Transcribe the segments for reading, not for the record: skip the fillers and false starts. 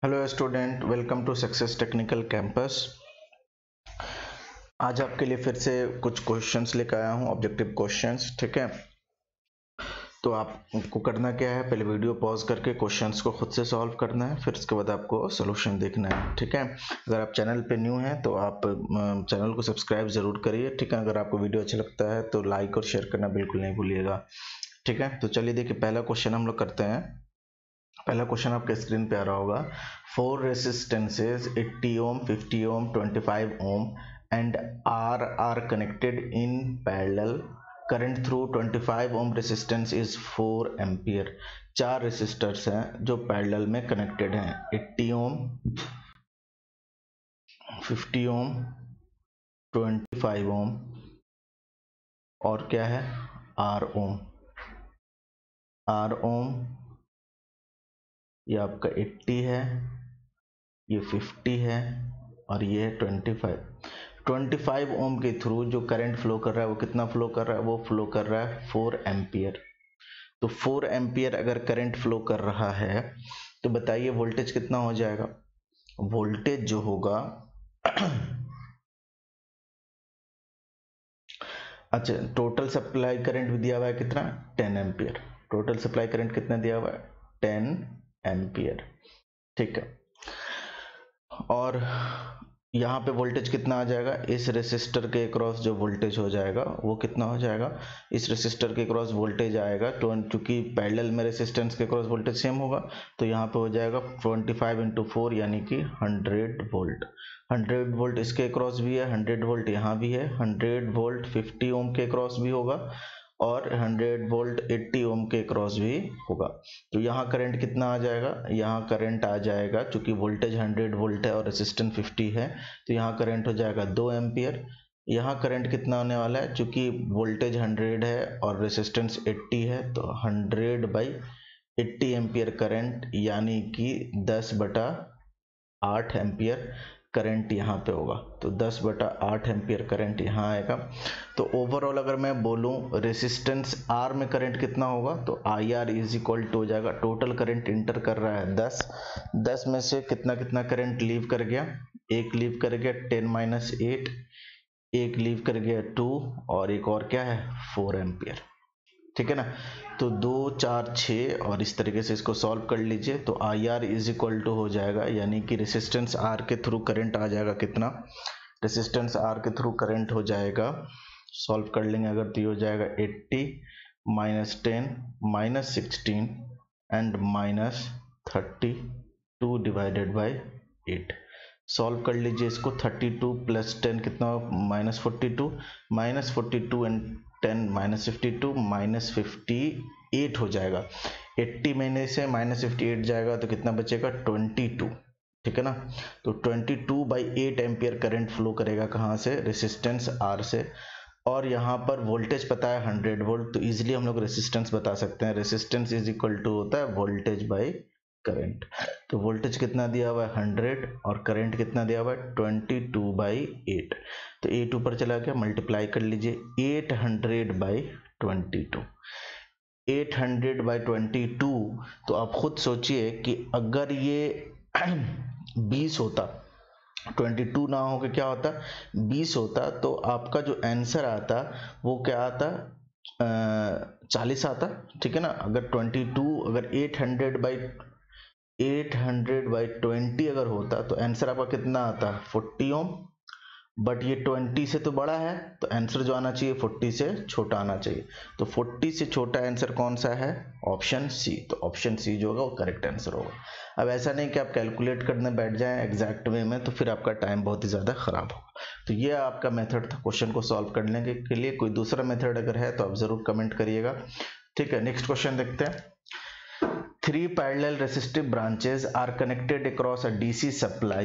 Hello student, welcome to success technical campus. आज आपके लिए फिर से कुछ क्वेश्चंस लेकर आया हूं, ऑब्जेक्टिव क्वेश्चंस। ठीक है, तो आपको करना क्या है, पहले वीडियो पॉज करके क्वेश्चंस को खुद से सॉल्व करना है, फिर उसके बाद आपको सोल्यूशन देखना है। ठीक है, अगर आप चैनल पे न्यू हैं तो आप चैनल को सब्सक्राइब जरूर करिए। ठीक है, अगर आपको वीडियो अच्छा लगता है तो लाइक और शेयर करना बिल्कुल नहीं भूलिएगा। ठीक है, तो चलिए देखिए, पहला क्वेश्चन हम लोग करते हैं। पहला क्वेश्चन आपके स्क्रीन पे आ रहा होगा। 4 resistances 80 ohm, 50 ohm, 25 ohm and are connected in parallel. Current through 25 ohm resistance is 4 ampere. 4 resistors हैं जो पैरेलल में कनेक्टेड हैं, 80 ओम, 50 ओम, 25 ओम और क्या है, आर ओम। आर ओम ये आपका 80 है, ये 50 है और ये है 25 ओम के थ्रू जो करंट फ्लो कर रहा है वो कितना फ्लो कर रहा है, वो फ्लो कर रहा है 4 एम्पियर। तो 4 एम्पियर अगर करंट फ्लो कर रहा है तो बताइए वोल्टेज कितना हो जाएगा। वोल्टेज जो होगा अच्छा, टोटल सप्लाई करंट भी दिया हुआ है कितना, 10 एम्पियर। टोटल सप्लाई करंट कितना दिया हुआ है, 10 एम्पियर। ठीक है, और यहाँ पे वोल्टेज कितना आ जाएगा, इस रेसिस्टर के अक्रॉस जो वोल्टेज हो जाएगा वो कितना हो जाएगा, इस रेसिस्टर के अक्रॉस वोल्टेज आएगा, क्योंकि पैरेलल में रेसिस्टेंस के अक्रॉस वोल्टेज सेम होगा तो यहाँ पे हो जाएगा 25 इंटू 4 यानी कि 100 वोल्ट। 100 वोल्ट इसके अक्रॉस भी है, 100 वोल्ट यहाँ भी है, 100 वोल्ट 50 ओम के अक्रॉस भी होगा और 100 वोल्ट 80 ओम के क्रॉस भी होगा। तो यहाँ करंट कितना आ जाएगा, यहाँ करंट आ जाएगा, चूंकि वोल्टेज 100 वोल्ट है और रेसिस्टेंस 50 है तो यहाँ करंट हो जाएगा 2 एम्पियर। यहाँ करंट कितना होने वाला है, चूंकि वोल्टेज 100 है और रेसिस्टेंस 80 है तो 100/80 एम्पियर करंट यानी कि 10/8 एम्पियर करंट यहाँ पे होगा। तो 10/8 एम्पियर करंट यहाँ आएगा। तो ओवरऑल अगर मैं बोलूँ रेसिस्टेंस R में करंट कितना होगा तो IR इज इक्वल टू हो जाएगा, टोटल करंट इंटर कर रहा है 10 में से कितना कितना करंट लीव कर गया, एक लीव कर गया 10-8, एक लीव कर गया 2 और एक और क्या है 4 एम्पियर। ठीक है ना, तो 2 4 6 और इस तरीके से इसको सॉल्व कर लीजिए। तो IR इज इक्वल टू हो जाएगा, यानी कि रेसिस्टेंस R के थ्रू करंट आ जाएगा कितना, रेसिस्टेंस R के थ्रू करंट हो जाएगा, सॉल्व कर लेंगे अगर तो ये हो जाएगा 80 -10 -16 एंड -32 डिवाइडेड बाई 8। सॉल्व कर लीजिए इसको, 32 + 10 कितना, -42, -42 एंड 10 -52 -58 हो जाएगा। 80 में से -58 जाएगा तो कितना बचेगा, 22। ठीक है ना, तो 22/8 एम्पियर करंट फ्लो करेगा कहाँ से, रेसिस्टेंस R से। और यहाँ पर वोल्टेज पता है 100 वोल्ट, तो इजीली हम लोग रेसिस्टेंस बता सकते हैं, रेसिस्टेंस इज इक्वल टू होता है वोल्टेज बाई करंट। तो वोल्टेज कितना दिया हुआ है 100 और करंट कितना दिया हुआ है 22/8। तो 8 ऊपर चला गया, मल्टीप्लाई कर लीजिए 800/22। 800/22, तो आप खुद सोचिए कि अगर ये 20 होता, 22 ना होकर क्या होता 20 होता, तो आपका जो आंसर आता वो क्या आता, 40 आता। ठीक है ना, अगर 22 अगर 800/20 अगर होता तो आंसर आपका कितना आता, 40 ओम। बट ये 20 से तो बड़ा है तो आंसर जो आना चाहिए 40 से छोटा आना चाहिए। तो 40 से छोटा आंसर कौन सा है, ऑप्शन सी। तो ऑप्शन सी जो होगा वो करेक्ट आंसर होगा। अब ऐसा नहीं कि आप कैलकुलेट करने बैठ जाएं एग्जैक्ट वे में, तो फिर आपका टाइम बहुत ही ज़्यादा खराब होगा। तो ये आपका मेथड था क्वेश्चन को सॉल्व करने के लिए। कोई दूसरा मेथड अगर है तो आप ज़रूर कमेंट करिएगा। ठीक है, नेक्स्ट क्वेश्चन देखते हैं। 3 parallel resistive branches are connected across a DC supply.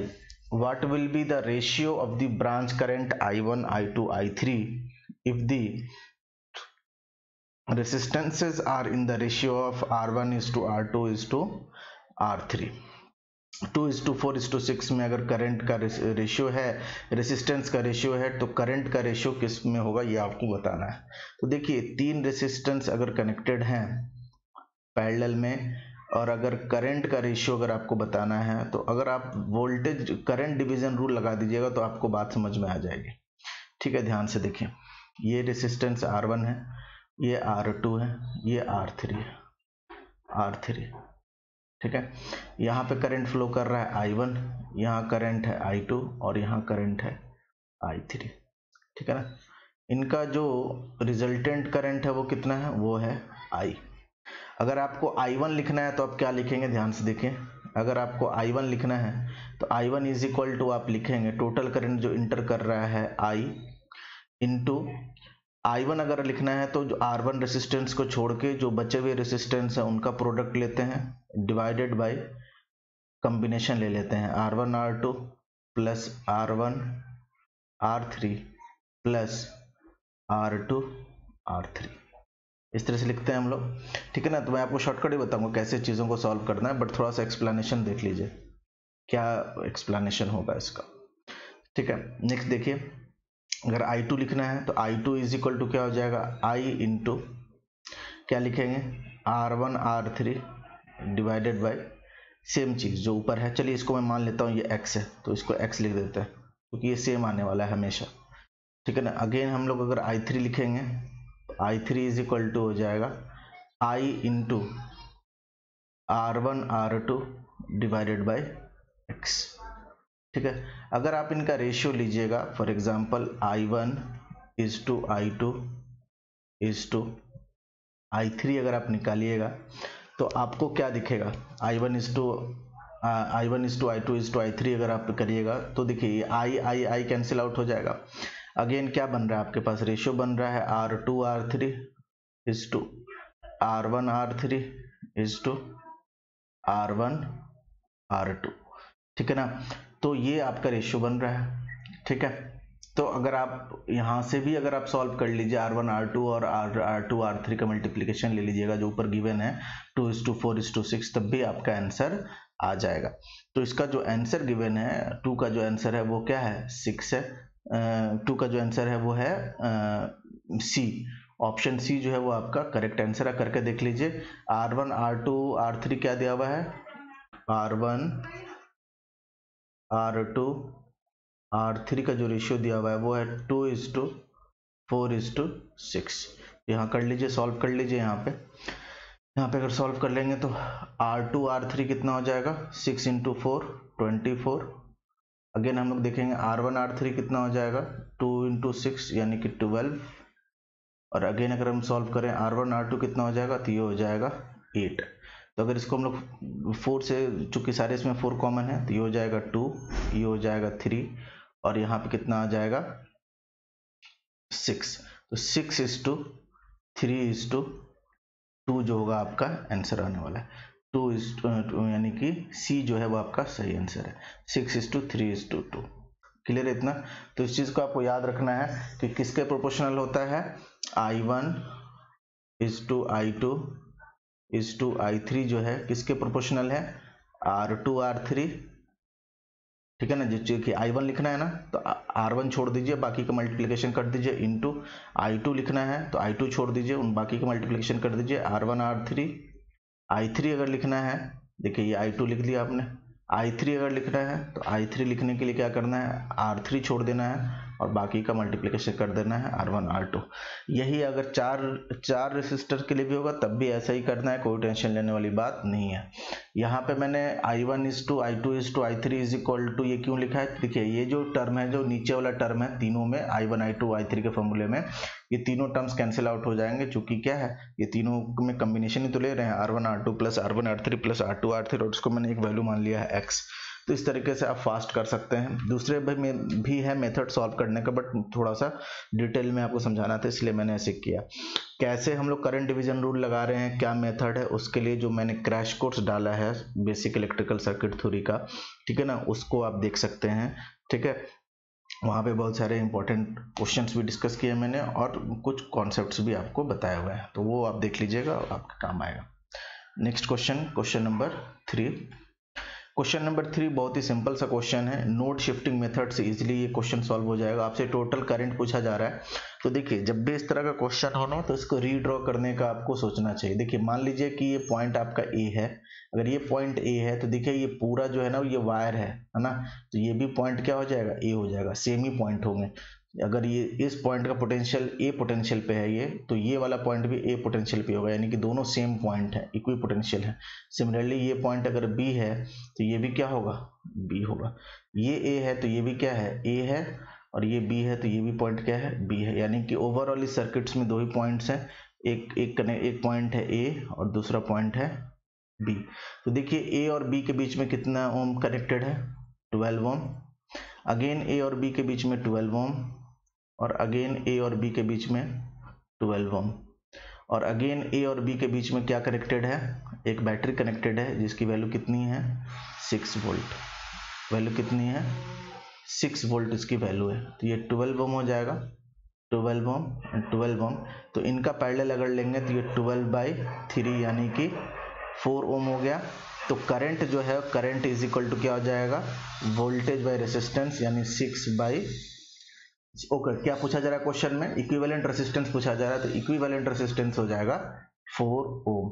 What will be the ratio of the branch current I1, I2, I3 if the resistances are in the ratio of R1:R2:R3? 2:4:6 में अगर current का ratio है, resistance का ratio है, तो current का ratio किस में होगा ये आपको बताना है। तो देखिए 3 रेसिस्टेंस अगर कनेक्टेड हैं पैरेलल में और अगर करंट का रेशियो अगर आपको बताना है तो अगर आप वोल्टेज करंट डिवीजन रूल लगा दीजिएगा तो आपको बात समझ में आ जाएगी। ठीक है, ध्यान से देखिए, ये रेसिस्टेंस R1 है, ये R2 है, ये R3 है, R3। ठीक है, यहाँ पे करंट फ्लो कर रहा है I1, यहाँ करंट है I2 और यहाँ करंट है I3। ठीक है ना, इनका जो रिजल्टेंट करंट है वो कितना है, वो है I। अगर आपको I1 लिखना है तो आप क्या लिखेंगे, ध्यान से देखें। अगर आपको I1 लिखना है तो I1 इज इक्वल टू आप लिखेंगे टोटल करंट जो इंटर कर रहा है I इंटू I1 अगर लिखना है तो जो R1 रेसिस्टेंस को छोड़ के जो बचे हुए रेसिस्टेंस है उनका प्रोडक्ट लेते हैं डिवाइडेड बाय कॉम्बिनेशन ले लेते हैं R1 R2 plus R1 R3 plus R2 R3, इस तरह से लिखते हैं हम लोग। ठीक है ना, तो मैं आपको शॉर्टकट ही बताऊंगा कैसे चीज़ों को सॉल्व करना है, बट थोड़ा सा एक्सप्लेनेशन देख लीजिए क्या एक्सप्लेनेशन होगा इसका। ठीक है, नेक्स्ट देखिए, अगर I2 लिखना है तो I2 इज इक्वल टू क्या हो जाएगा, I इंटू क्या लिखेंगे, R1 R3 divided by same चीज़ जो ऊपर है। चलिए इसको मैं मान लेता हूँ ये x है तो इसको x लिख देते हैं क्योंकि ये सेम आने वाला है हमेशा। ठीक है ना, अगेन हम लोग अगर I3 लिखेंगे तो I3 इज इक्वल टू हो जाएगा I into R1 R2 divided by x। ठीक है, अगर आप इनका रेशियो लीजिएगा, for example I1 is to I2 is to I3 अगर आप निकालिएगा तो आपको क्या दिखेगा, I1 is to I2 is to I3 अगर आप करिएगा तो देखिए I कैंसिल आउट हो जाएगा। अगेन क्या बन रहा है आपके पास, रेशियो बन रहा है R2 R3 is to R1 R3 is to R1 R2। ठीक है ना, तो ये आपका रेशियो बन रहा है। ठीक है, तो अगर आप यहाँ से भी अगर आप सॉल्व कर लीजिए R1 R2 और R2 R3 का मल्टीप्लिकेशन ले लीजिएगा जो ऊपर गिवन है 2:4:6, तब भी आपका आंसर आ जाएगा। तो इसका जो आंसर गिवन है 2 का जो आंसर है वो क्या है, 6 है। 2 का जो आंसर है वो है सी, ऑप्शन सी जो है वो आपका करेक्ट आंसर है। करके देख लीजिए, R1 R2 R3 क्या दिया हुआ है, R1 R2 R3 का जो रेशियो दिया हुआ है वो है 2:4:6। यहाँ कर लीजिए, सॉल्व कर लीजिए। यहाँ पे अगर सॉल्व कर लेंगे तो R2 R3 कितना हो जाएगा, 6 × 4 24। अगेन हम लोग देखेंगे R1 R3 कितना हो जाएगा, 2 × 6 यानी कि 12। और अगेन अगर हम सॉल्व करें R1 R2 कितना हो जाएगा, तो ये हो जाएगा 8। तो अगर इसको हम लोग 4 से, चूंकि सारे इसमें 4 कॉमन है, तो ये हो जाएगा 2, ये हो जाएगा 3 और यहाँ पे कितना आ जाएगा 6। तो 6:3:2 जो होगा आपका आंसर आने वाला है 2 यानी कि सी जो है वो आपका सही आंसर है 6:3:2। क्लियर है इतना। तो इस चीज को आपको याद रखना है कि किसके प्रोपोर्शनल होता है, I1 is to I3 जो है किसके प्रोपोर्शनल है, R2 R3। ठीक है ना, जो कि I1 लिखना है ना तो R1 छोड़ दीजिए, बाकी का मल्टीप्लिकेशन कर दीजिए, इंटू I2 लिखना है तो I2 छोड़ दीजिए, उन बाकी का मल्टीप्लिकेशन कर दीजिए, R1 R3। I3 अगर लिखना है, देखिए ये I2 लिख लिया आपने, I3 अगर लिखना है तो I3 लिखने के लिए क्या करना है, R3 छोड़ देना है और बाकी का मल्टीप्लिकेशन कर देना है R1 R2। यही अगर चार रेसिस्टर के लिए भी होगा तब भी ऐसा ही करना है, कोई टेंशन लेने वाली बात नहीं है। यहाँ पे मैंने I1 is to I2 is to I3 is equal to ये क्यों लिखा है, देखिए ये जो टर्म है, जो नीचे वाला टर्म है तीनों में, I1 I2 I3 के फॉर्मूले में ये तीनों टर्म्स कैंसिल आउट हो जाएंगे, चूंकि क्या है ये तीनों में कॉम्बिनेशन ही तो ले रहे हैं, R1 R2 plus R1 R3 plus R2 R3 और उसको मैंने एक वैल्यू मान लिया है x। तो इस तरीके से आप फास्ट कर सकते हैं। दूसरे भी है मेथड सॉल्व करने का, बट थोड़ा सा डिटेल में आपको समझाना था इसलिए मैंने ऐसे किया। कैसे हम लोग करंट डिवीजन रूल लगा रहे हैं, क्या मेथड है, उसके लिए जो मैंने क्रैश कोर्स डाला है बेसिक इलेक्ट्रिकल सर्किट थ्योरी का, ठीक है ना, उसको आप देख सकते हैं। ठीक है, वहाँ पे बहुत सारे इंपॉर्टेंट क्वेश्चंस भी डिस्कस किए मैंने और कुछ कॉन्सेप्ट्स भी आपको बताए हुए हैं, तो वो आप देख लीजिएगा, आपका काम आएगा। Next question number 3। Question number 3 बहुत ही सिंपल सा क्वेश्चन है, नोड शिफ्टिंग मेथड से इजीली ये क्वेश्चन सॉल्व हो जाएगा। आपसे टोटल करंट पूछा जा रहा है, तो देखिए जब भी इस तरह का क्वेश्चन हो ना तो इसको रीड्रॉ करने का आपको सोचना चाहिए। देखिए मान लीजिए कि ये पॉइंट आपका ए है, अगर ये पॉइंट ए है तो देखिए ये पूरा जो है ना ये वायर है ना, तो ये भी पॉइंट क्या हो जाएगा, ए हो जाएगा, सेम ही पॉइंट होंगे। अगर ये इस पॉइंट का पोटेंशियल ए पोटेंशियल पे है ये, तो ये वाला पॉइंट भी ए पोटेंशियल पे होगा, यानी कि दोनों सेम पॉइंट है, इक्वी पोटेंशियल है। सिमिलरली ये पॉइंट अगर बी है तो ये भी क्या होगा, बी होगा। ये ए है तो ये भी क्या है, ए है, और ये बी है तो ये भी पॉइंट क्या है, बी है। यानी कि ओवरऑल इस सर्किट्स में दो ही पॉइंट्स हैं, एक पॉइंट है ए और दूसरा पॉइंट है बी। तो देखिए ए और बी के बीच में कितना ओम कनेक्टेड है, 12 ओम। अगेन ए और बी के बीच में 12 ओम, और अगेन ए और बी के बीच में 12 ओम, और अगेन ए और बी के बीच में क्या कनेक्टेड है, एक बैटरी कनेक्टेड है जिसकी वैल्यू कितनी है, 6 वोल्ट। वैल्यू कितनी है, 6 वोल्ट इसकी वैल्यू है। तो ये 12 ओम हो जाएगा, 12 ओम एंड 12 ओम। तो इनका पैरेलल अगर लेंगे तो ये 12/3 यानी कि 4 ओम हो गया। तो करंट जो है, करंट इज इक्वल टू क्या हो जाएगा, वोल्टेज बाय रेसिस्टेंस, यानी 6 ओके। क्या पूछा जा रहा है क्वेश्चन में, इक्विवेलेंट रेसिस्टेंस पूछा जा रहा है, तो इक्विवेलेंट रेसिस्टेंस हो जाएगा 4 ओम।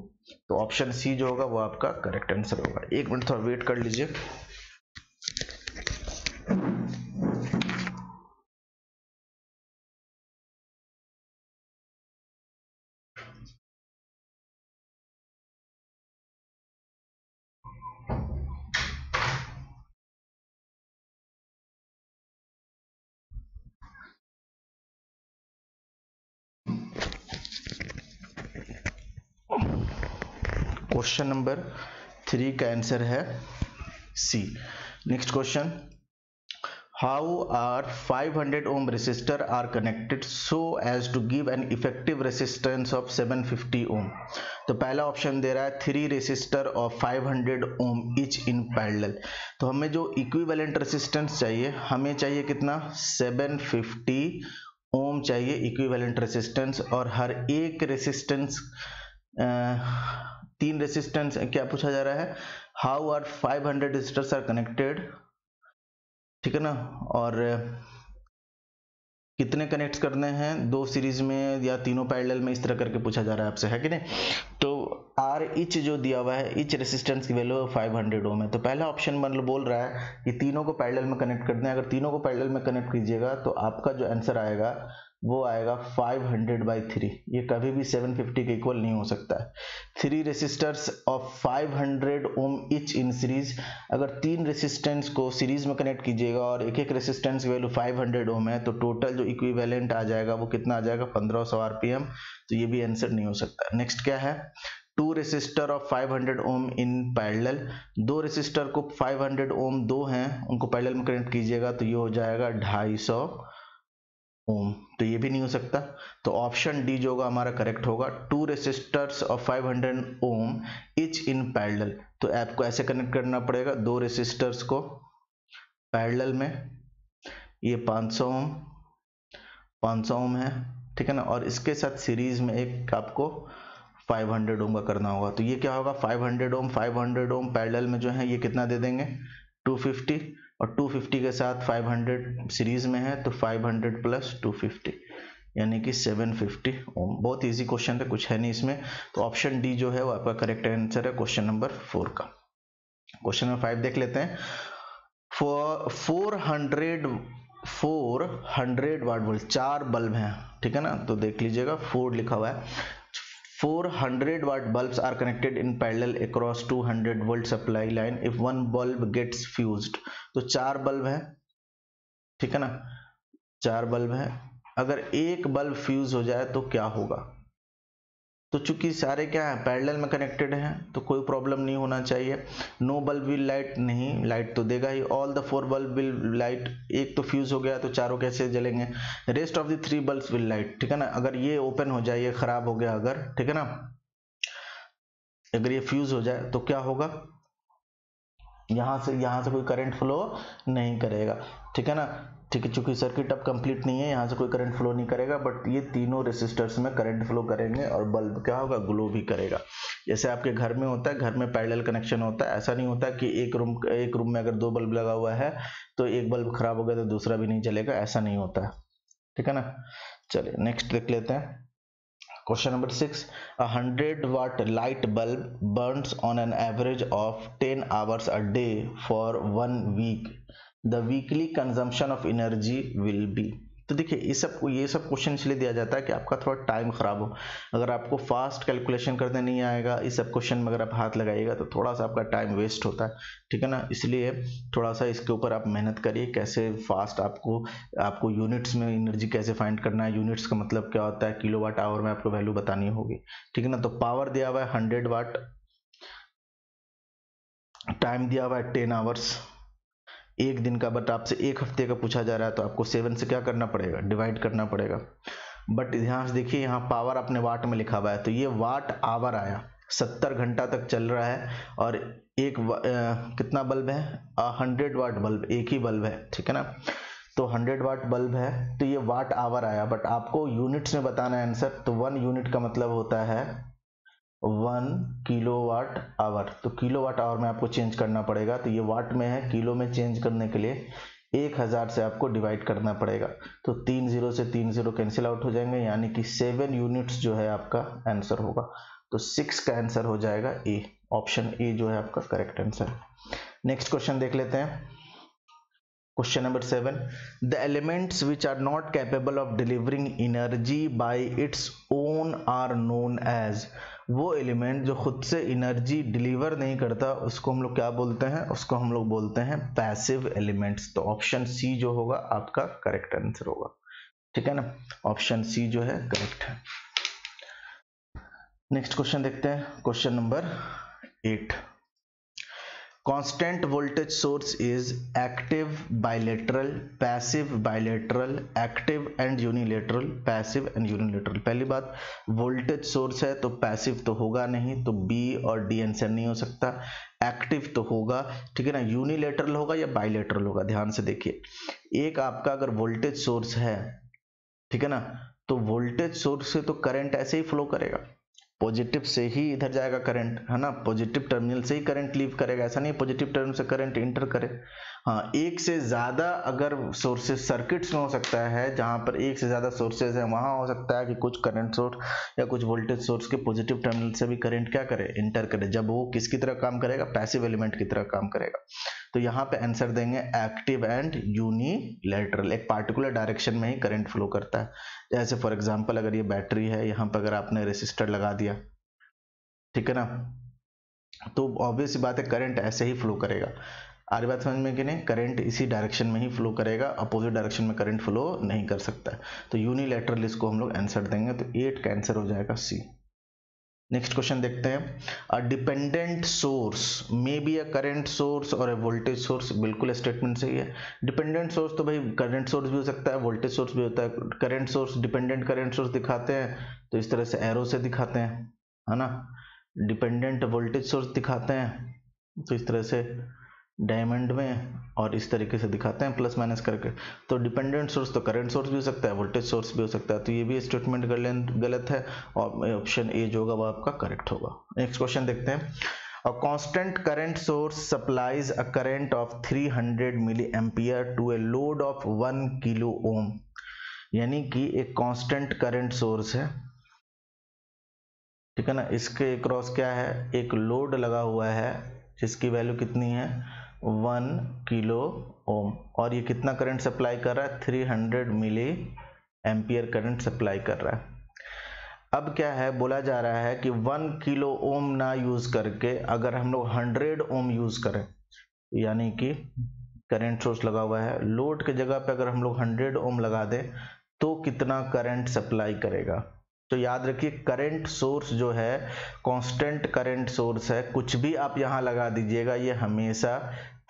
तो ऑप्शन सी जो होगा वो आपका करेक्ट आंसर होगा। एक मिनट थोड़ा वेट कर लीजिए। क्वेश्चन नंबर 3 का आंसर है C. Next question, how are 500 ohm resistor are connected so as to give an effective resistance of 750 ohm। तो पहला ऑप्शन दे रहा है 3 resistor of 500 ohm each in parallel। तो हमें जो इक्विवेलेंट रेसिस्टेंस चाहिए, हमें चाहिए कितना, 750 ohm चाहिए इक्विवेलेंट रेसिस्टेंस। और हर एक रेसिस्टेंस 3 रेसिस्टेंस क्या पूछा जा रहा है, how are 500 resistors are connected, ठीक है ना, और कितने कनेक्ट करने हैं, 2 सीरीज में या तीनों पैरेलल में, इस तरह करके पूछा जा रहा है आपसे, है कि नहीं। तो आर इच जो दिया हुआ है, इच रेसिस्टेंस की वैल्यू 500 ओम है। तो पहला ऑप्शन मतलब बोल रहा है कि तीनों को पैरेलल में कनेक्ट करना है। अगर तीनों को पैरेलल में कनेक्ट कीजिएगा तो आपका जो आंसर आएगा वो आएगा 500/3। ये कभी भी 750 के इक्वल नहीं हो सकता है। 3 resistors of 500 ohm each in series, अगर 3 रेसिस्टेंस को सीरीज में कनेक्ट कीजिएगा और एक एक रेसिस्टेंस की वैल्यू 500 ओम है, तो टोटल जो इक्विवेलेंट आ जाएगा वो कितना आ जाएगा, 1500 आरपीएम। तो ये भी आंसर नहीं हो सकता। नेक्स्ट क्या है, 2 resistor of 500 ohm in parallel, 2 resistor को 500 ओम 2 हैं, उनको पैरेलल में कनेक्ट कीजिएगा तो ये हो जाएगा 250 ओम। तो ये भी नहीं हो सकता। तो ऑप्शन डी जो होगा हमारा करेक्ट होगा, 2 resistors of 500 ohm each in parallel. तो आपको ऐसे कनेक्ट करना पड़ेगा, 2 रेसिस्टर्स को पैरेलल में, ये 500 ओम है, ठीक है ना, और इसके साथ सीरीज में एक आपको 500 ओम का करना होगा। तो ये क्या होगा, 500 ओम पैरेलल में जो है ये कितना दे देंगे, 250, और 250 के साथ 500 सीरीज में है, तो 500 प्लस 250 यानी कि 750 ओम। बहुत इजी क्वेश्चन है, कुछ है नहीं इसमें। तो ऑप्शन डी जो है वो आपका करेक्ट आंसर है क्वेश्चन नंबर 4 का। क्वेश्चन नंबर 5 देख लेते हैं। 400 वाट वोल्ट, 4 बल्ब हैं, ठीक है ना, तो देख लीजिएगा 4 लिखा हुआ है। 400 watt bulbs are connected in parallel across 200 volt supply line if one bulb gets fused। तो 4 बल्ब है, ठीक है ना, 4 बल्ब है, अगर एक बल्ब फ्यूज हो जाए तो क्या होगा। तो चूंकि सारे क्या है, पैरेलल में कनेक्टेड हैं, तो कोई प्रॉब्लम नहीं होना चाहिए। नो बल्ब विल लाइट, नहीं लाइट तो देगा ही। All the 4 bulb will light, एक तो फ्यूज हो गया तो चारों कैसे जलेंगे। Rest of the 3 bulbs will light, ठीक है ना। अगर ये ओपन हो जाए, ये खराब हो गया अगर, ठीक है ना, अगर ये फ्यूज हो जाए तो क्या होगा, यहां से कोई करंट फ्लो नहीं करेगा, ठीक है ना। ठीक है, चूंकि सर्किट अब कंप्लीट नहीं है, यहाँ से कोई करंट फ्लो नहीं करेगा, बट ये तीनों रेसिस्टर्स में करंट फ्लो करेंगे और बल्ब क्या होगा, ग्लो भी करेगा। जैसे आपके घर में होता है, घर में पैरेलल कनेक्शन होता है, ऐसा नहीं होता कि एक रूम में अगर 2 बल्ब लगा हुआ है तो एक बल्ब खराब हो गया तो दूसरा भी नहीं चलेगा, ऐसा नहीं होता है, ठीक है ना। चलिए नेक्स्ट देख लेते हैं। Question number 6. A 100-watt light bulb burns on an average of 10 hours a day for 1 week. The weekly consumption of energy will be. तो देखिए ये सब क्वेश्चन इसलिए दिया जाता है कि आपका थोड़ा टाइम खराब हो। अगर आपको फास्ट कैलकुलेशन करने नहीं आएगा, इस सब क्वेश्चन में अगर आप हाथ लगाइएगा तो थोड़ा सा आपका टाइम वेस्ट होता है, ठीक है ना। इसलिए थोड़ा सा इसके ऊपर आप मेहनत करिए, कैसे फास्ट आपको यूनिट्स में एनर्जी कैसे फाइंड करना है। यूनिट्स का मतलब क्या होता है, किलोवाट आवर में आपको वैल्यू बतानी होगी, ठीक है ना। तो पावर दिया हुआ है 100 वाट, टाइम दिया हुआ है 10 आवर्स, एक दिन का, बट आपसे एक हफ्ते का पूछा जा रहा है तो आपको 7 से क्या करना पड़ेगा, डिवाइड करना पड़ेगा। बट ध्यान से देखिए, यहाँ पावर अपने वाट में लिखा हुआ है, तो ये वाट आवर आया, 70 घंटा तक चल रहा है। और कितना बल्ब है, 100 वाट बल्ब, एक ही बल्ब है, ठीक है ना। तो 100 वाट बल्ब है तो ये वाट आवर आया, बट आपको यूनिट्स में बताना है आंसर। तो 1 यूनिट का मतलब होता है 1 किलोवाट आवर। तो किलोवाट आवर में आपको चेंज करना पड़ेगा, तो ये वाट में है, किलो में चेंज करने के लिए 1000 से आपको डिवाइड करना पड़ेगा। तो 3 0 से 3 0 कैंसिल आउट हो जाएंगे, यानी कि 7 यूनिट्स जो है आपका आंसर होगा। तो 6 का आंसर हो जाएगा ए, ऑप्शन ए जो है आपका करेक्ट आंसर। नेक्स्ट क्वेश्चन देख लेते हैं। Question number 7. The elements which are not capable of delivering energy by its own are known as. वो एलिमेंट जो खुद से एनर्जी डिलीवर नहीं करता उसको हम लोग क्या बोलते हैं, उसको हम लोग बोलते हैं पैसिव एलिमेंट्स। तो ऑप्शन सी जो होगा आपका करेक्ट आंसर होगा, ठीक है ना। ऑप्शन सी जो है करेक्ट है। नेक्स्ट क्वेश्चन देखते हैं, question number 8. Constant voltage source is active bilateral, passive bilateral, active and unilateral, passive and unilateral। पहली बात, वोल्टेज सोर्स है तो पैसिव तो होगा नहीं, तो बी और डी आंसर नहीं हो सकता। एक्टिव तो होगा, ठीक है ना। यूनिलेटरल होगा या बाइलेटरल होगा, ध्यान से देखिए। एक आपका अगर वोल्टेज सोर्स है, ठीक है ना, तो वोल्टेज सोर्स से तो करंट ऐसे ही फ्लो करेगा, पॉजिटिव से ही इधर जाएगा करंट, है ना। पॉजिटिव टर्मिनल से ही करंट लीव करेगा, ऐसा नहीं पॉजिटिव टर्मिनल से करंट इंटर करे। हाँ, एक से ज्यादा अगर सोर्सेज सर्किट्स में हो सकता है, जहां पर एक से ज्यादा सोर्सेज है, वहां हो सकता है कि कुछ करंट सोर्स या कुछ वोल्टेज सोर्स के पॉजिटिव टर्मिनल से भी करंट क्या करे, इंटर करे। जब वो किसकी तरह काम करेगा, पैसिव एलिमेंट की तरह काम करेगा। तो यहाँ पे आंसर देंगे एक्टिव एंड यूनिलैटरल, एक पार्टिकुलर डायरेक्शन में ही करंट फ्लो करता है। जैसे फॉर एग्जांपल अगर ये बैटरी है, यहाँ पर अगर आपने रेसिस्टर लगा दिया, ठीक है ना, तो ऑब्वियस बात है करंट ऐसे ही फ्लो करेगा। आ रही बात समझ में कि नहीं, करंट इसी डायरेक्शन में ही फ्लो करेगा, अपोजिट डायरेक्शन में करंट फ्लो नहीं कर सकता है। तो यूनिलैटरल इसको हम लोग आंसर देंगे, तो 8 का आंसर हो जाएगा सी। नेक्स्ट क्वेश्चन देखते हैं। A dependent source may be a current source और अ वोल्टेज सोर्स। बिल्कुल स्टेटमेंट सही है। डिपेंडेंट सोर्स तो भाई करंट सोर्स भी हो सकता है, वोल्टेज सोर्स भी होता है। Current source, dependent current source दिखाते हैं तो इस तरह से एरो से दिखाते हैं, है ना। डिपेंडेंट वोल्टेज सोर्स दिखाते हैं तो इस तरह से डायमंड में, और इस तरीके से दिखाते हैं प्लस माइनस करके। तो डिपेंडेंट सोर्स तो करंट सोर्स भी हो सकता है, वोल्टेज सोर्स भी हो सकता है। तो ये भी स्टेटमेंट गलत है, और ऑप्शन ए जो होगा वो आपका करेक्ट होगा। नेक्स्ट क्वेश्चन देखते हैं। A constant current source supplies a current of 300 milliampere to a load of 1 kilo ohm। यानी कि एक कांस्टेंट करंट सोर्स है, ठीक है ना, इसके क्रॉस क्या है, एक लोड लगा हुआ है जिसकी वैल्यू कितनी है 1 किलो ओम, और ये कितना करंट सप्लाई कर रहा है 300 मिली एम्पियर करंट सप्लाई कर रहा है। अब क्या है, बोला जा रहा है कि 1 किलो ओम ना यूज करके अगर हम लोग 100 ओम यूज करें, यानी कि करंट सोर्स लगा हुआ है, लोड के जगह पे अगर हम लोग 100 ओम लगा दें तो कितना करंट सप्लाई करेगा। तो याद रखिए करंट सोर्स जो है कांस्टेंट करंट सोर्स है, कुछ भी आप यहां लगा दीजिएगा ये हमेशा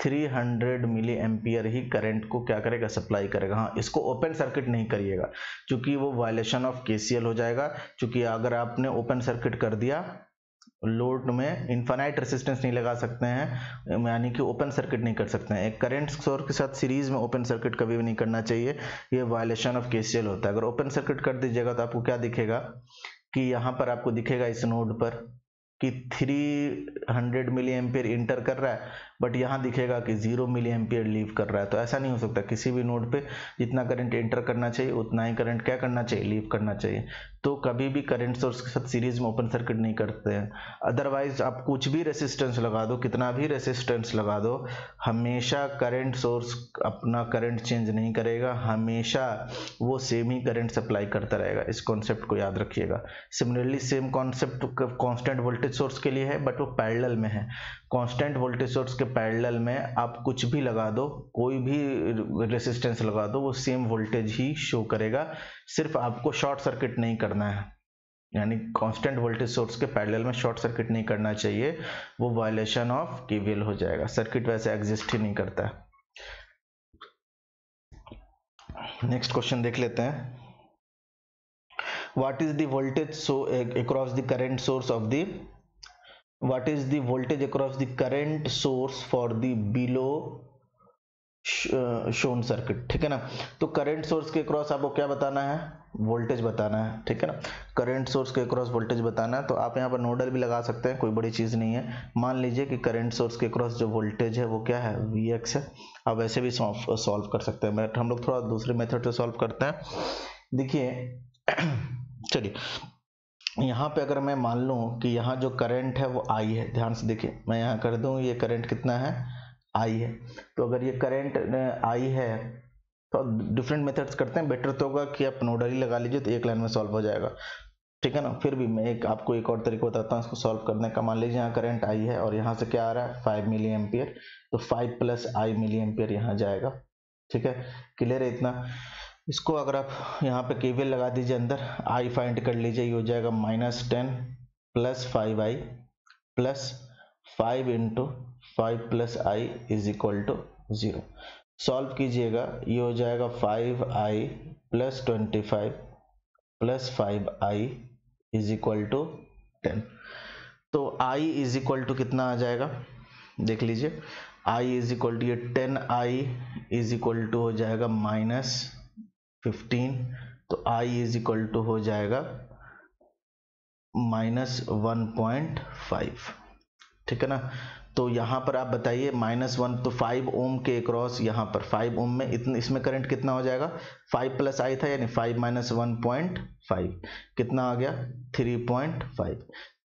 300 मिली एम्पियर ही करंट को क्या करेगा, सप्लाई करेगा। हाँ, इसको ओपन सर्किट नहीं करिएगा क्योंकि वो वायलेशन ऑफ केसीएल हो जाएगा। क्योंकि अगर आपने ओपन सर्किट कर दिया, लोड में इनफाइनाइट रेजिस्टेंस नहीं लगा सकते हैं, यानी कि ओपन सर्किट नहीं कर सकते हैं। एक करंट सोर्स के साथ सीरीज में ओपन सर्किट कभी भी नहीं करना चाहिए, ये वायलेशन ऑफ केसीएल होता है। अगर ओपन सर्किट कर दीजिएगा तो आपको क्या दिखेगा कि यहाँ पर आपको दिखेगा इस नोड पर कि 300 मिली एम्पियर इंटर कर रहा है, बट यहाँ दिखेगा कि 0 मिली एम्पियर लीव कर रहा है। तो ऐसा नहीं हो सकता, किसी भी नोड पे जितना करंट एंटर करना चाहिए उतना ही करंट क्या करना चाहिए, लीव करना चाहिए। तो कभी भी करंट सोर्स के साथ सीरीज में ओपन सर्किट नहीं करते हैं। अदरवाइज आप कुछ भी रेसिस्टेंस लगा दो, कितना भी रेसिस्टेंस लगा दो, हमेशा करंट सोर्स अपना करंट चेंज नहीं करेगा, हमेशा वो सेम ही करंट सप्लाई करता रहेगा। इस कॉन्सेप्ट को याद रखिएगा। Similarly same concept constant voltage source के लिए है, बट वो पैरेलल में है। कांस्टेंट वोल्टेज सोर्स के पैरेलल में आप कुछ भी लगा दो, कोई भी रेसिस्टेंस लगा दो, वो सेम वोल्टेज ही शो करेगा। सिर्फ आपको शॉर्ट सर्किट नहीं करना है, यानी कांस्टेंट वोल्टेज सोर्स के पैरेलल में शॉर्ट सर्किट नहीं करना चाहिए, वो वायलेशन ऑफ केवीएल हो जाएगा। सर्किट वैसे एग्जिस्ट ही नहीं करता है। नेक्स्ट क्वेश्चन देख लेते हैं। What is the voltage so across the current source of the what is the voltage across the current source for the below shown circuit? ठीक है ना। तो करंट सोर्स के क्रॉस आपको क्या बताना है, वोल्टेज बताना है। ठीक है ना, करंट सोर्स के क्रॉस वोल्टेज बताना है। तो आप यहाँ पर नोडल भी लगा सकते हैं, कोई बड़ी चीज नहीं है। मान लीजिए कि करंट सोर्स के क्रॉस जो वोल्टेज है वो क्या है, Vx है। आप वैसे भी सॉल्व कर सकते हैं, बट हम लोग थोड़ा दूसरे मेथड से सॉल्व करते हैं। देखिए चलिए यहाँ पे अगर मैं मान लूँ कि यहाँ जो करंट है वो I है, ध्यान से देखिए, मैं यहाँ कर दूँ ये करंट कितना है, I है। तो अगर ये करंट I है तो डिफरेंट मेथड्स करते हैं, बेटर तो होगा कि आप नोडल ही लगा लीजिए, तो एक लाइन में सॉल्व हो जाएगा। ठीक है ना। फिर भी मैं आपको एक और तरीका बताता हूँ इसको सॉल्व करने का। मान लीजिए यहाँ करंट I है और यहाँ से क्या आ रहा है, 5 मिली एम्पियर, तो 5 प्लस I मिली एम्पियर यहाँ जाएगा। ठीक है, क्लियर है इतना। इसको अगर आप यहाँ पे केवीएल लगा दीजिए अंदर, I फाइंड कर लीजिए, ये हो जाएगा -10 plus 5I plus 5 into 5 plus I is equal to 0। Solve कीजिएगा, ये हो जाएगा 5I plus 25 plus 5I is equal to 10। तो I इज इक्वल टू कितना आ जाएगा, देख लीजिए, I इज इक्वल टू ये 10I इज इक्वल टू हो जाएगा -15, तो I इज इक्वल टू हो जाएगा -1.5। ठीक है ना। तो यहाँ पर आप बताइए -1, तो 5 ओम के क्रॉस यहाँ पर 5 ओम में इतने, इसमें करंट कितना हो जाएगा, 5 प्लस I था, यानी 5 माइनस 1.5 कितना आ गया, 3.5।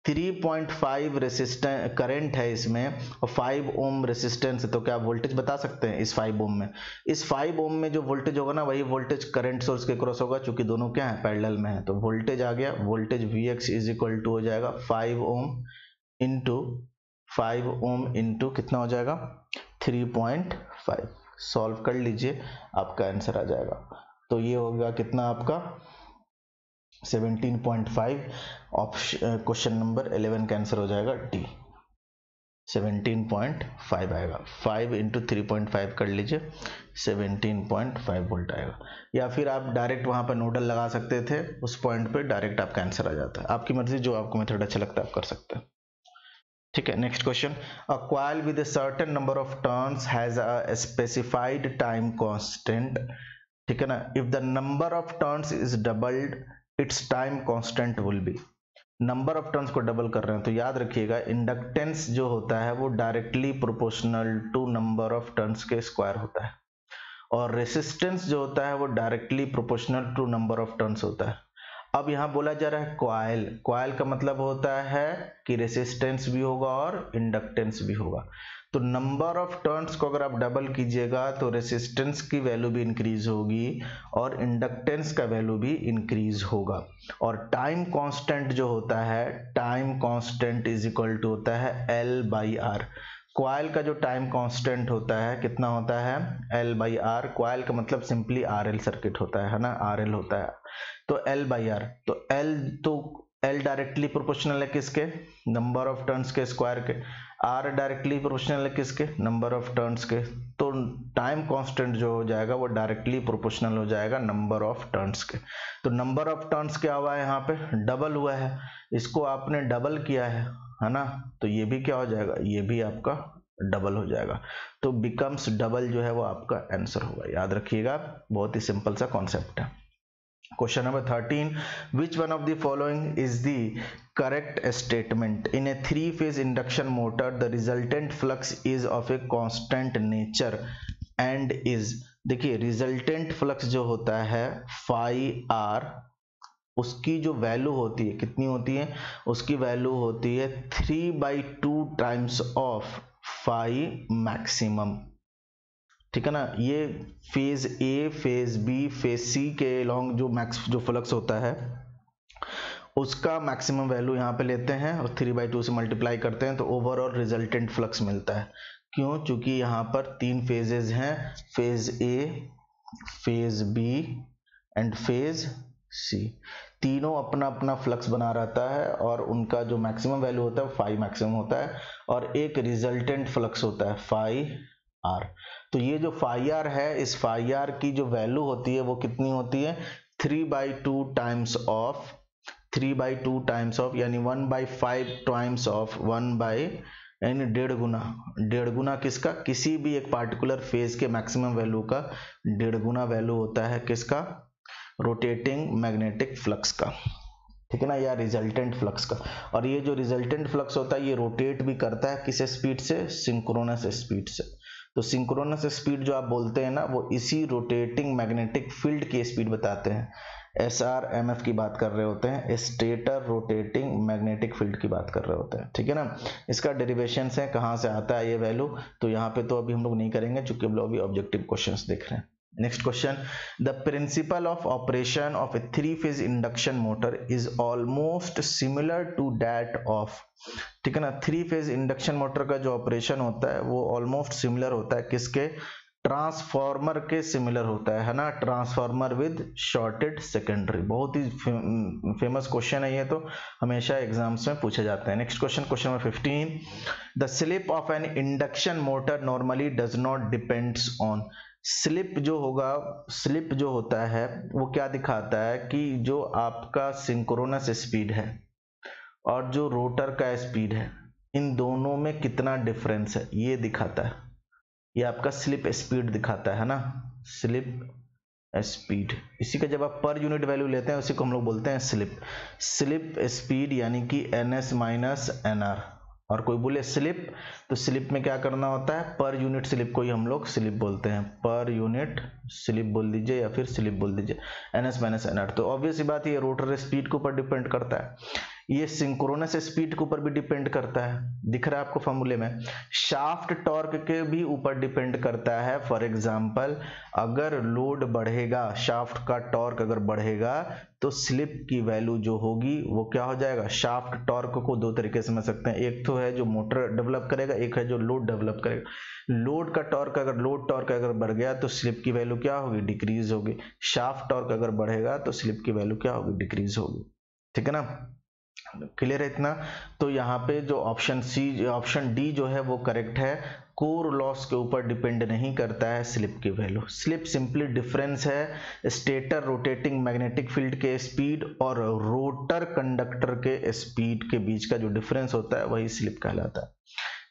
3.5 रेसिस्टेंस करंट है इसमें और 5 ओम रेसिस्टेंस है, तो क्या वोल्टेज बता सकते हैं इस 5 ओम में? इस 5 ओम में जो वोल्टेज होगा ना, वही वोल्टेज करंट सोर्स के क्रॉस होगा, चूंकि दोनों क्या है, पैरेलल में है। तो वोल्टेज आ गया, voltage Vx is equal to हो जाएगा 5 ओम इंटू 5 ओम इंटू कितना हो जाएगा, 3.5। सॉल्व कर लीजिए, आपका आंसर आ जाएगा। तो ये होगा कितना आपका 17.5। ऑप्शन क्वेश्चन नंबर 11 का आंसर हो जाएगा डी, 17.5 आएगा। 5 इंटू 3.5 कर लीजिए, 17.5 वोल्ट आएगा। या फिर आप डायरेक्ट वहां पर नोडल लगा सकते थे, उस पॉइंट पे डायरेक्ट आपका आंसर आ जाता है। आपकी मर्जी, जो आपको मेथड अच्छा लगता है आप कर सकते हैं। ठीक है, next question. A coil with a certain number of turns has a specified time constant. ठीक है ना। If the number of turns is doubled, it's time constant will be. Number of turns को डबल कर रहे हैं, तो याद रखिएगा इंडक्टेंस जो होता है वो directly proportional to number of turns के स्क्वायर होता है, और रेसिस्टेंस जो होता है वो directly proportional to number of turns होता है। अब यहाँ बोला जा रहा है कॉइल, कॉइल का मतलब होता है कि रेसिस्टेंस भी होगा और इंडक्टेंस भी होगा। तो नंबर ऑफ टर्न्स को अगर आप डबल कीजिएगा तो रेसिस्टेंस की वैल्यू भी इंक्रीज होगी और इंडक्टेंस का वैल्यू भी इंक्रीज होगा। और टाइम कांस्टेंट जो होता है, time constant is equal to होता है L/R। कॉइल का जो टाइम कांस्टेंट होता है कितना होता है, L/R। कॉइल का मतलब सिंपली RL सर्किट होता है ना, RL होता है। तो L/R, तो L डायरेक्टली प्रोपोर्शनल है किसके, नंबर ऑफ टर्न्स के स्क्वायर के। R डायरेक्टली प्रोपोर्शनल है किसके, नंबर ऑफ टर्न्स के। तो टाइम कांस्टेंट जो हो जाएगा वो डायरेक्टली प्रोपोर्शनल हो जाएगा नंबर ऑफ टर्न्स के। तो नंबर ऑफ टर्न्स क्या हुआ है, यहाँ पे डबल हुआ है, इसको आपने डबल किया है ना, तो ये भी क्या हो जाएगा, ये भी आपका डबल हो जाएगा। तो बिकम्स डबल जो है वो आपका आंसर होगा। याद रखिएगा, बहुत ही सिंपल सा कॉन्सेप्ट है। Question number 13. Which one of the following is the correct statement? In a three-phase induction motor, the resultant flux is of a constant nature and is, देखिए रिजल्टेंट फ्लक्स जो होता है फाई आर, उसकी जो value होती है कितनी होती है, उसकी वैल्यू होती है 3/2 टाइम्स ऑफ फाई मैक्सिमम, ठीक है ना। ये phase A, phase B, phase C के लॉन्ग जो फ्लक्स होता है उसका मैक्सिमम वैल्यू यहाँ पे लेते हैं और 3/2 से मल्टीप्लाई करते हैं तो ओवरऑल रिजल्टेंट फ्लक्स मिलता है। क्यों? क्योंकि यहाँ पर तीन फेजेस हैं, phase A, phase B and phase C, तीनों अपना अपना फ्लक्स बना रहता है और उनका जो मैक्सिमम वैल्यू होता है फाई मैक्सिमम होता है और एक रिजल्टेंट फ्लक्स होता है फाई आर। तो ये जो फाई आर है, इस फाई आर की जो वैल्यू होती है वो कितनी होती है 3/2 टाइम्स ऑफ 3/2 टाइम्स ऑफ यानी 1/5 टाइम्स ऑफ 1 यानी 1.5 गुना किसका, किसी भी एक पार्टिकुलर फेज के मैक्सिमम वैल्यू का 1.5 गुना वैल्यू होता है किसका, रोटेटिंग मैग्नेटिक फ्लक्स का, ठीक है ना, या रिजल्टेंट फ्लक्स का। और ये जो रिजल्टेंट फ्लक्स होता है ये रोटेट भी करता है किस स्पीड से, सिंक्रोनस स्पीड से। तो सिंक्रोनस स्पीड जो आप बोलते हैं ना वो इसी रोटेटिंग मैग्नेटिक फील्ड की स्पीड बताते हैं। SRMF की बात कर रहे होते हैं, स्टेटर रोटेटिंग मैग्नेटिक फील्ड की बात कर रहे होते हैं, ठीक है ना। इसका डेरिवेशन है, कहाँ से आता है ये वैल्यू, तो यहाँ पे तो अभी हम लोग नहीं करेंगे चूंकि हम लोग अभी ऑब्जेक्टिव क्वेश्चंस देख रहे हैं। Next question, the principle of operation of a three phase induction motor is almost similar to that of, ठीक है ना। थ्री फेज इंडक्शन मोटर का जो ऑपरेशन होता है वो ऑलमोस्ट सिमिलर होता है किसके, ट्रांसफॉर्मर के सिमिलर होता है ना, ट्रांसफॉर्मर विद शॉर्टेड सेकेंडरी। बहुत ही फेमस क्वेश्चन है ये, तो हमेशा एग्जाम्स में पूछे जाते हैं। Next question, question number 15, the slip of N induction motor normally does not depends on, slip जो होगा, स्लिप जो होता है वो क्या दिखाता है कि जो आपका सिंक्रोनस स्पीड है और जो रोटर का स्पीड है इन दोनों में कितना डिफरेंस है ये दिखाता है। ये आपका स्लिप स्पीड दिखाता है ना, स्लिप स्पीड। इसी का जब आप पर यूनिट वैल्यू लेते हैं उसी को हम लोग बोलते हैं स्लिप। स्लिप स्पीड यानी कि NS माइनस NR। और कोई बोले स्लिप तो स्लिप में क्या करना होता है, पर यूनिट स्लिप को ही हम लोग स्लिप बोलते हैं, पर यूनिट स्लिप बोल दीजिए या फिर स्लिप बोल दीजिए, NS माइनस NR। तो ऑब्वियस ही बात ये रोटर स्पीड के ऊपर डिपेंड करता है, ये सिंक्रोनस स्पीड के ऊपर भी डिपेंड करता है, दिख रहा है आपको फॉर्मूले में। शाफ्ट टॉर्क के भी ऊपर डिपेंड करता है। फॉर एग्जांपल अगर लोड बढ़ेगा, शाफ्ट का टॉर्क अगर बढ़ेगा तो स्लिप की वैल्यू जो होगी वो क्या हो जाएगा, शाफ्ट टॉर्क को दो तरीके से समझ सकते हैं, एक तो है जो मोटर डेवलप करेगा, एक है जो लोड डेवलप करेगा। लोड का टॉर्क अगर बढ़ गया तो स्लिप की वैल्यू क्या होगी, डिक्रीज होगी। शाफ्ट टॉर्क अगर बढ़ेगा तो स्लिप की वैल्यू क्या होगी, डिक्रीज होगी, ठीक है ना। क्लियर है इतना। तो यहाँ पे जो ऑप्शन डी जो है वो करेक्ट है, कोर लॉस के ऊपर डिपेंड नहीं करता है स्लिप की वैल्यू। स्लिप सिंपली डिफरेंस है स्टेटर रोटेटिंग मैग्नेटिक फील्ड के स्पीड और रोटर कंडक्टर के स्पीड के बीच का जो डिफरेंस होता है वही स्लिप कहलाता है।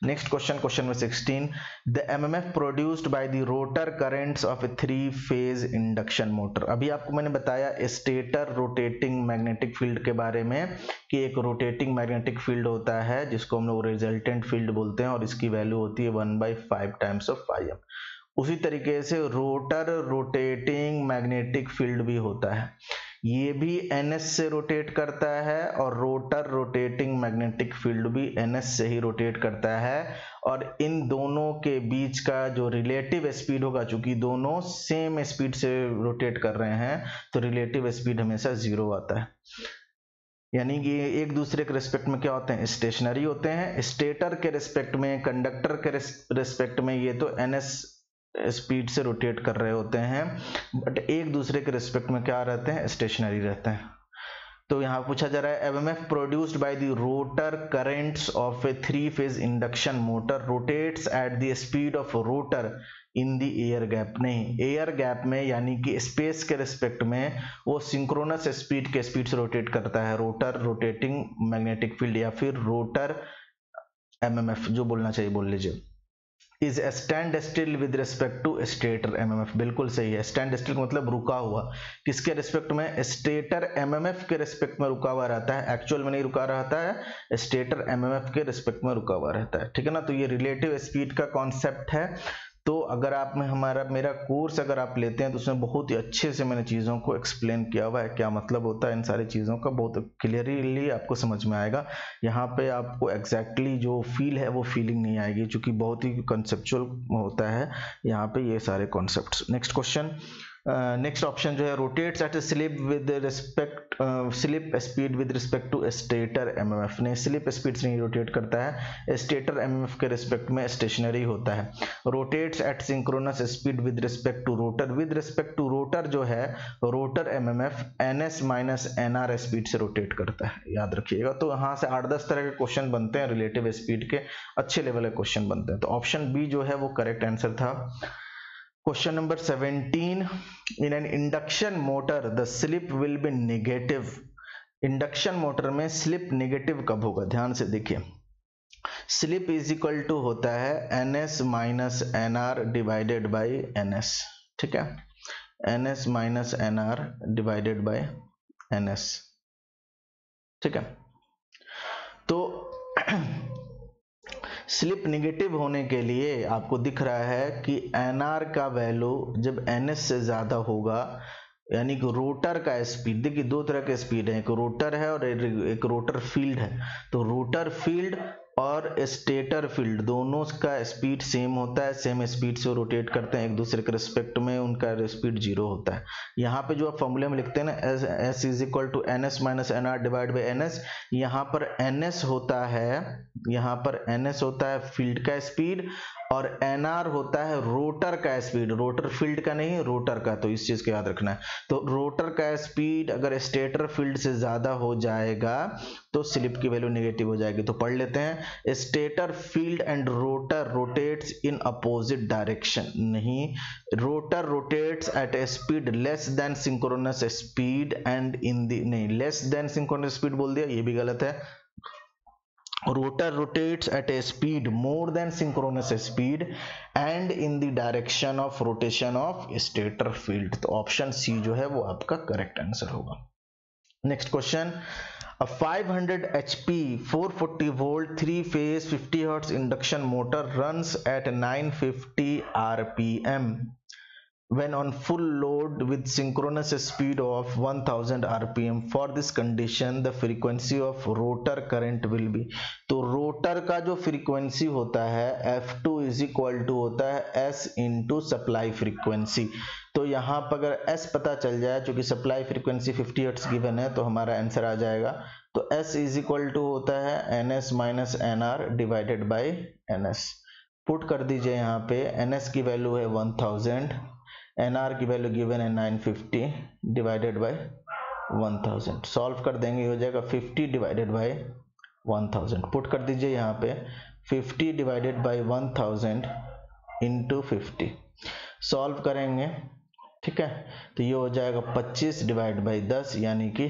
Next question, question number 16, the MMF produced by the rotor currents of a three phase induction motor. अभी आपको मैंने बताया स्टेटर रोटेटिंग मैग्नेटिक फील्ड के बारे में कि एक रोटेटिंग मैग्नेटिक फील्ड होता है जिसको हम लोग रिजल्टेंट फील्ड बोलते हैं और इसकी वैल्यू होती है 1/5 टाइम्स ऑफ φm। उसी तरीके से रोटर रोटेटिंग मैग्नेटिक फील्ड भी होता है, ये भी NS से रोटेट करता है और रोटर रोटेटिंग मैग्नेटिक फील्ड भी NS से ही रोटेट करता है। और इन दोनों के बीच का जो रिलेटिव स्पीड होगा, चूंकि दोनों सेम स्पीड से रोटेट कर रहे हैं तो रिलेटिव स्पीड हमेशा 0 आता है, यानी कि एक दूसरे के रिस्पेक्ट में क्या होते हैं, स्टेशनरी होते हैं। स्टेटर के रिस्पेक्ट में, कंडक्टर के रिस्पेक्ट में ये तो NS स्पीड से रोटेट कर रहे होते हैं, बट एक दूसरे के रिस्पेक्ट में क्या रहते हैं, स्टेशनरी रहते हैं। तो यहाँ पूछा जा रहा है MMF produced by the rotor currents of a three phase induction motor rotates at the speed of rotor in the air gap. नहीं, एयर गैप में यानी कि स्पेस के रिस्पेक्ट में वो सिंक्रोनस स्पीड के स्पीड से रोटेट करता है, रोटर रोटेटिंग मैग्नेटिक फील्ड या फिर रोटर MMF जो बोलना चाहिए बोल लीजिए। Is stand still with respect to stator MMF. बिल्कुल सही है, स्टैंड स्टिल का मतलब रुका हुआ। किसके रिस्पेक्ट में? स्टेटर एमएमएफ के रिस्पेक्ट में रुका हुआ रहता है, एक्चुअल में नहीं रुका रहता है, स्टेटर एमएमएफ के रिस्पेक्ट में रुका हुआ रहता है। ठीक है ना, तो ये रिलेटिव स्पीड का कॉन्सेप्ट है। तो अगर आप में मेरा कोर्स अगर आप लेते हैं तो उसमें बहुत ही अच्छे से मैंने चीज़ों को एक्सप्लेन किया हुआ है, क्या मतलब होता है इन सारी चीज़ों का, बहुत क्लियरली आपको समझ में आएगा। यहाँ पे आपको एग्जैक्टली जो फील है वो फीलिंग नहीं आएगी, क्योंकि बहुत ही कंसेप्चुअल होता है यहाँ पे ये सारे concepts. Next question, next option जो है rotates at slip with respect slip speed with respect to stator MMF. ने स्लिप स्पीड से नहीं रोटेट करता है, स्टेटर एमएमएफ के रिस्पेक्ट में स्टेशनरी होता है। Rotates at synchronous speed with respect to rotor. With respect to rotor जो है rotor MMF NS minus NR speed से रोटेट करता है, याद रखिएगा। तो यहाँ से 8-10 तरह के क्वेश्चन बनते हैं रिलेटिव स्पीड के, अच्छे लेवल के क्वेश्चन बनते हैं। तो ऑप्शन बी जो है वो करेक्ट आंसर था। Question number 17, in an induction motor the slip will be negative. Induction motor में स्लिप नेगेटिव कब होगा? ध्यान से देखिए, स्लिप इज इक्वल टू होता है NS minus NR divided by NS. ठीक है, NS minus NR divided by NS. ठीक है, तो स्लिप नेगेटिव होने के लिए आपको दिख रहा है कि एनआर का वैल्यू जब एनएस से ज्यादा होगा, यानी कि रोटर का स्पीड, देखिए दो तरह के स्पीड है, एक रोटर है और एक रोटर फील्ड है। तो रोटर फील्ड और स्टेटर फील्ड दोनों का स्पीड सेम होता है, सेम स्पीड से रोटेट करते हैं एक दूसरे के रिस्पेक्ट में, उनका स्पीड 0 होता है। यहाँ पे जो आप फॉर्मूले में लिखते हैं ना, S is equal to N S minus N R divide by N S, यहाँ पर एन एस होता है, यहाँ पर एन एस होता है फील्ड का स्पीड और एन आर होता है रोटर का स्पीड, रोटर फील्ड का नहीं, रोटर का। तो इस चीज को याद रखना है। तो रोटर का स्पीड अगर स्टेटर फील्ड से ज्यादा हो जाएगा तो स्लिप की वैल्यू नेगेटिव हो जाएगी। तो पढ़ लेते हैं, stator field and rotor rotates in opposite direction. नहीं, rotor rotates at a speed less than synchronous speed and in the, नहीं लेस देन सिंक्रोनस स्पीड बोल दिया, ये भी गलत है। rotor rotates at a speed more than synchronous speed and in the direction of rotation of stator field। तो option C जो है वो आपका करेक्ट आंसर होगा। Next question, a 500 HP 440 volt 3 phase 50 Hz induction motor runs at 950 rpm when on full load with synchronous speed of 1000 rpm। for this condition the frequency of rotor current will be। तो rotor का जो frequency होता है F2 is equal to होता है S into supply frequency. तो यहाँ पर अगर S पता चल जाए, चूंकि सप्लाई फ्रीक्वेंसी 50 हर्ट्ज गिवन है, तो हमारा आंसर आ जाएगा। तो S इज इक्वल टू होता है NS minus NR divided by NS। Put कर दीजिए यहाँ पे, NS की वैल्यू है 1000, NR की वैल्यू गिवन है 950 डिवाइडेड बाई 1000। सॉल्व कर देंगे, हो जाएगा 50 डिवाइडेड बाई 1000। पुट कर दीजिए यहाँ पे 50 डिवाइडेड बाई 1000 इंटू 50, सॉल्व करेंगे। ठीक है, तो ये हो जाएगा 25 डिवाइड बाई 10, यानी कि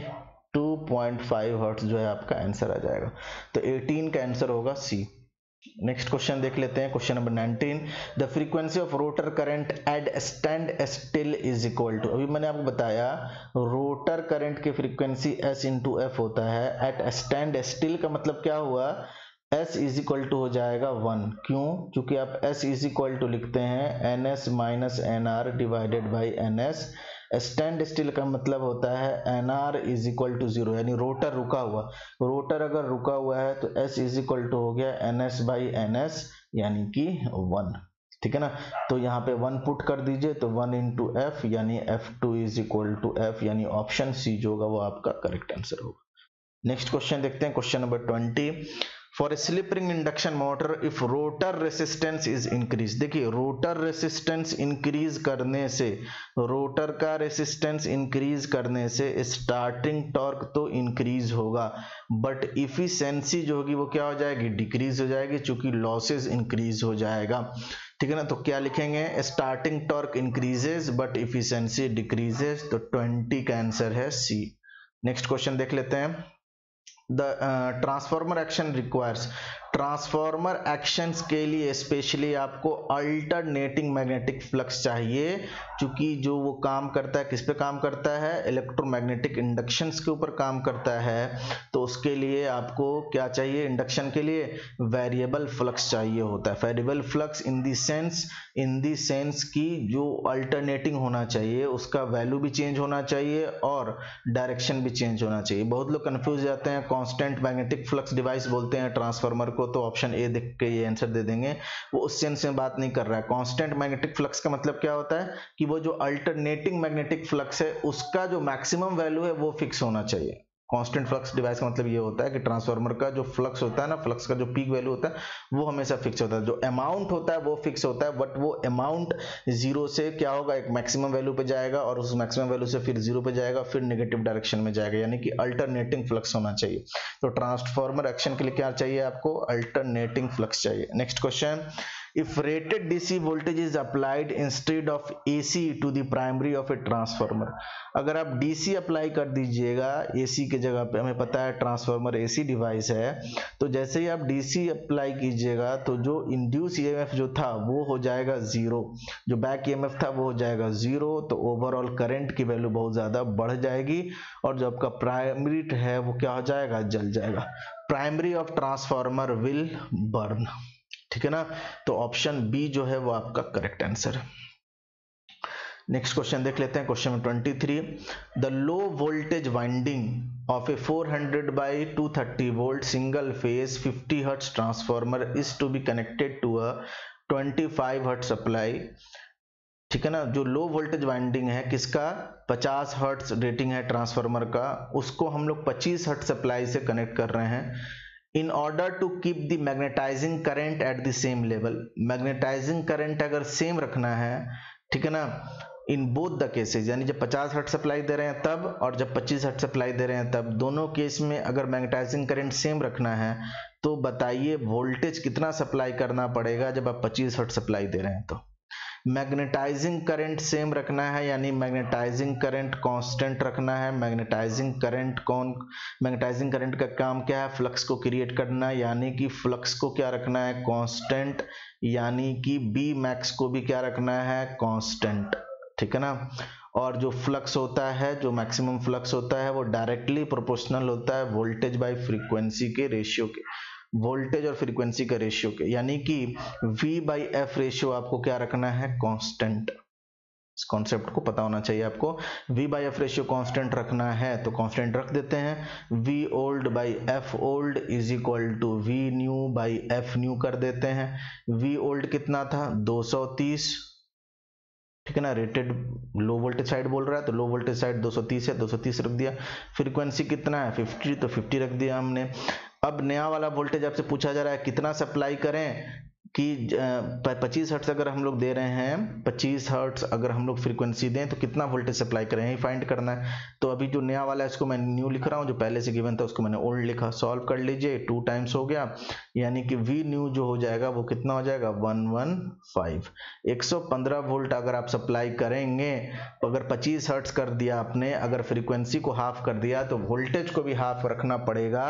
2.5 हर्ट्ज जो है आपका आंसर आ जाएगा। तो 18 का आंसर होगा सी। नेक्स्ट क्वेश्चन देख लेते हैं, question number 19, the frequency of rotor current at stand still is equal to. अभी मैंने आपको बताया रोटर करंट की फ्रीक्वेंसी S इंटू एफ होता है, एट स्टैंड स्टिल का मतलब क्या हुआ, S इज इक्वल टू हो जाएगा 1। क्यों? क्योंकि आप S इज इक्वल टू लिखते हैं NS minus NR divided by NS। Stand still का मतलब होता है NR इज इक्वल टू 0, यानी रोटर रुका हुआ। रोटर अगर रुका हुआ है तो S इज इक्वल टू हो गया NS बाई NS, यानी कि 1। ठीक है ना, तो यहाँ पे 1 पुट कर दीजिए, तो 1 इंटू एफ, यानी F2 is equal to F, यानी ऑप्शन सी जो होगा वो आपका करेक्ट आंसर होगा। नेक्स्ट क्वेश्चन देखते हैं, question number 20, for a slip ring induction motor if rotor resistance is increase. देखिए रोटर रेसिस्टेंस इंक्रीज करने से, रोटर का रेसिस्टेंस इंक्रीज करने से स्टार्टिंग टॉर्क तो इंक्रीज होगा, बट इफिशिएंसी जो होगी वो क्या हो जाएगी, डिक्रीज हो जाएगी, चूंकि लॉसेस इंक्रीज हो जाएगा। ठीक है ना, तो क्या लिखेंगे, starting torque increases but efficiency decreases. तो 20 का आंसर है सी। नेक्स्ट क्वेश्चन देख लेते हैं, the transformer action requires, transformer actions के लिए स्पेशली आपको अल्टरनेटिंग मैग्नेटिक फ्लक्स चाहिए, क्योंकि जो वो काम करता है किस पे काम करता है, इलेक्ट्रोमैग्नेटिक इंडक्शंस के ऊपर काम करता है। तो उसके लिए आपको क्या चाहिए, इंडक्शन के लिए वेरिएबल फ्लक्स चाहिए होता है। Variable flux in the sense की जो अल्टरनेटिंग होना चाहिए, उसका वैल्यू भी चेंज होना चाहिए और डायरेक्शन भी चेंज होना चाहिए। बहुत लोग कंफ्यूज जाते हैं, कांस्टेंट मैग्नेटिक फ्लक्स डिवाइस बोलते हैं ट्रांसफार्मर को, तो ऑप्शन ए देख के ये आंसर दे देंगे। वो उस सेंस में बात नहीं कर रहा है। कांस्टेंट मैग्नेटिक फ्लक्स का मतलब क्या होता है कि वो जो अल्टरनेटिंग मैग्नेटिक फ्लक्स है उसका जो मैक्सिमम वैल्यू है वो फिक्स होना चाहिए। कांस्टेंट फ्लक्स डिवाइस का मतलब ये होता है कि ट्रांसफार्मर का जो फ्लक्स होता है ना, फ्लक्स का जो पीक वैल्यू होता है वो हमेशा फिक्स होता है, जो अमाउंट होता है वो फिक्स होता है, बट वो अमाउंट जीरो से क्या होगा, एक मैक्सिमम वैल्यू पे जाएगा और उस मैक्सिमम वैल्यू से फिर जीरो पे जाएगा, फिर नेगेटिव डायरेक्शन में जाएगा, यानी कि अल्टरनेटिंग फ्लक्स होना चाहिए। तो ट्रांसफार्मर एक्शन के लिए क्या चाहिए आपको, अल्टरनेटिंग फ्लक्स चाहिए। Next question, if rated DC voltage is applied instead of AC to the primary of a transformer, अगर आप DC अप्लाई कर दीजिएगा AC के जगह पे, हमें पता है ट्रांसफार्मर AC डिवाइस है, तो जैसे ही आप DC अप्लाई कीजिएगा तो जो इंड्यूस EMF जो था वो हो जाएगा जीरो, जो बैक EMF था वो हो जाएगा जीरो, तो ओवरऑल करंट की वैल्यू बहुत ज्यादा बढ़ जाएगी और जो आपका प्राइमरी है वो क्या हो जाएगा, जल जाएगा। Primary of transformer will burn, ठीक है ना। तो ऑप्शन बी जो है वो आपका करेक्ट आंसर है। नेक्स्ट क्वेश्चन देख लेते हैं, question number 23, the low voltage winding of a 400 by 230 volt single phase 50 hertz transformer is to be connected to a 25 hertz supply, ठीक है ना। जो लो वोल्टेज वाइंडिंग है किसका, 50 हर्ट्ज रेटिंग है ट्रांसफार्मर का, उसको हम लोग 25 हर्ट्ज सप्लाई से कनेक्ट कर रहे हैं। In order to keep the magnetizing current at the same level, magnetising current अगर सेम रखना है, ठीक है ना, इन बोथ द केसेस, यानी जब 50 हर्ट्ज सप्लाई दे रहे हैं तब और जब 25 हर्ट्ज सप्लाई दे रहे हैं तब, दोनों केस में अगर मैग्नेटाइजिंग करंट सेम रखना है तो बताइए वोल्टेज कितना सप्लाई करना पड़ेगा जब आप 25 हर्ट्ज सप्लाई दे रहे हैं। तो मैग्नेटाइजिंग करंट सेम रखना है, यानी मैग्नेटाइजिंग करंट कांस्टेंट रखना है। मैग्नेटाइजिंग करंट का काम क्या है, फ्लक्स को क्रिएट करना, यानी कि फ्लक्स को क्या रखना है, कांस्टेंट, यानी कि बी मैक्स को भी क्या रखना है, कांस्टेंट, ठीक है ना। और जो फ्लक्स होता है, जो मैक्सिमम फ्लक्स होता है वो डायरेक्टली प्रोपोर्शनल होता है वोल्टेज बाय फ्रीक्वेंसी के रेशियो के, वोल्टेज और फ्रीक्वेंसी का रेशियो के, यानी कि V बाई एफ रेशियो आपको क्या रखना है, कांस्टेंट। इस कॉन्सेप्ट को पता होना चाहिए आपको। V by F ratio constant रखना है तो कांस्टेंट रख देते हैं, V old by F old is equal to V new by F new कर देते हैं। V ओल्ड कितना था, 230, ठीक है ना। रेटेड लो वोल्टेज साइड बोल रहा है तो लो वोल्टेज साइड 230 है, 230 रख दिया। फ्रीक्वेंसी कितना है, 50, तो 50 रख दिया हमने। अब नया वाला वोल्टेज आपसे पूछा जा रहा है कितना सप्लाई करें, कि 25 हर्ट्ज अगर हम लोग दे रहे हैं, 25 हर्ट्ज अगर हम लोग फ्रीक्वेंसी दें तो कितना वोल्टेज सप्लाई करें, यही फाइंड करना है। तो अभी जो नया वाला है इसको मैं न्यू लिख रहा हूं, जो पहले से गिवन था उसको मैंने ओल्ड लिखा। सॉल्व कर लीजिए, 2 टाइम्स हो गया, यानी कि V न्यू जो हो जाएगा वो कितना हो जाएगा, 115। 115 वोल्ट अगर आप सप्लाई करेंगे, अगर 25 हर्ट्ज कर दिया आपने, अगर फ्रीक्वेंसी को हाफ कर दिया तो वोल्टेज को भी हाफ रखना पड़ेगा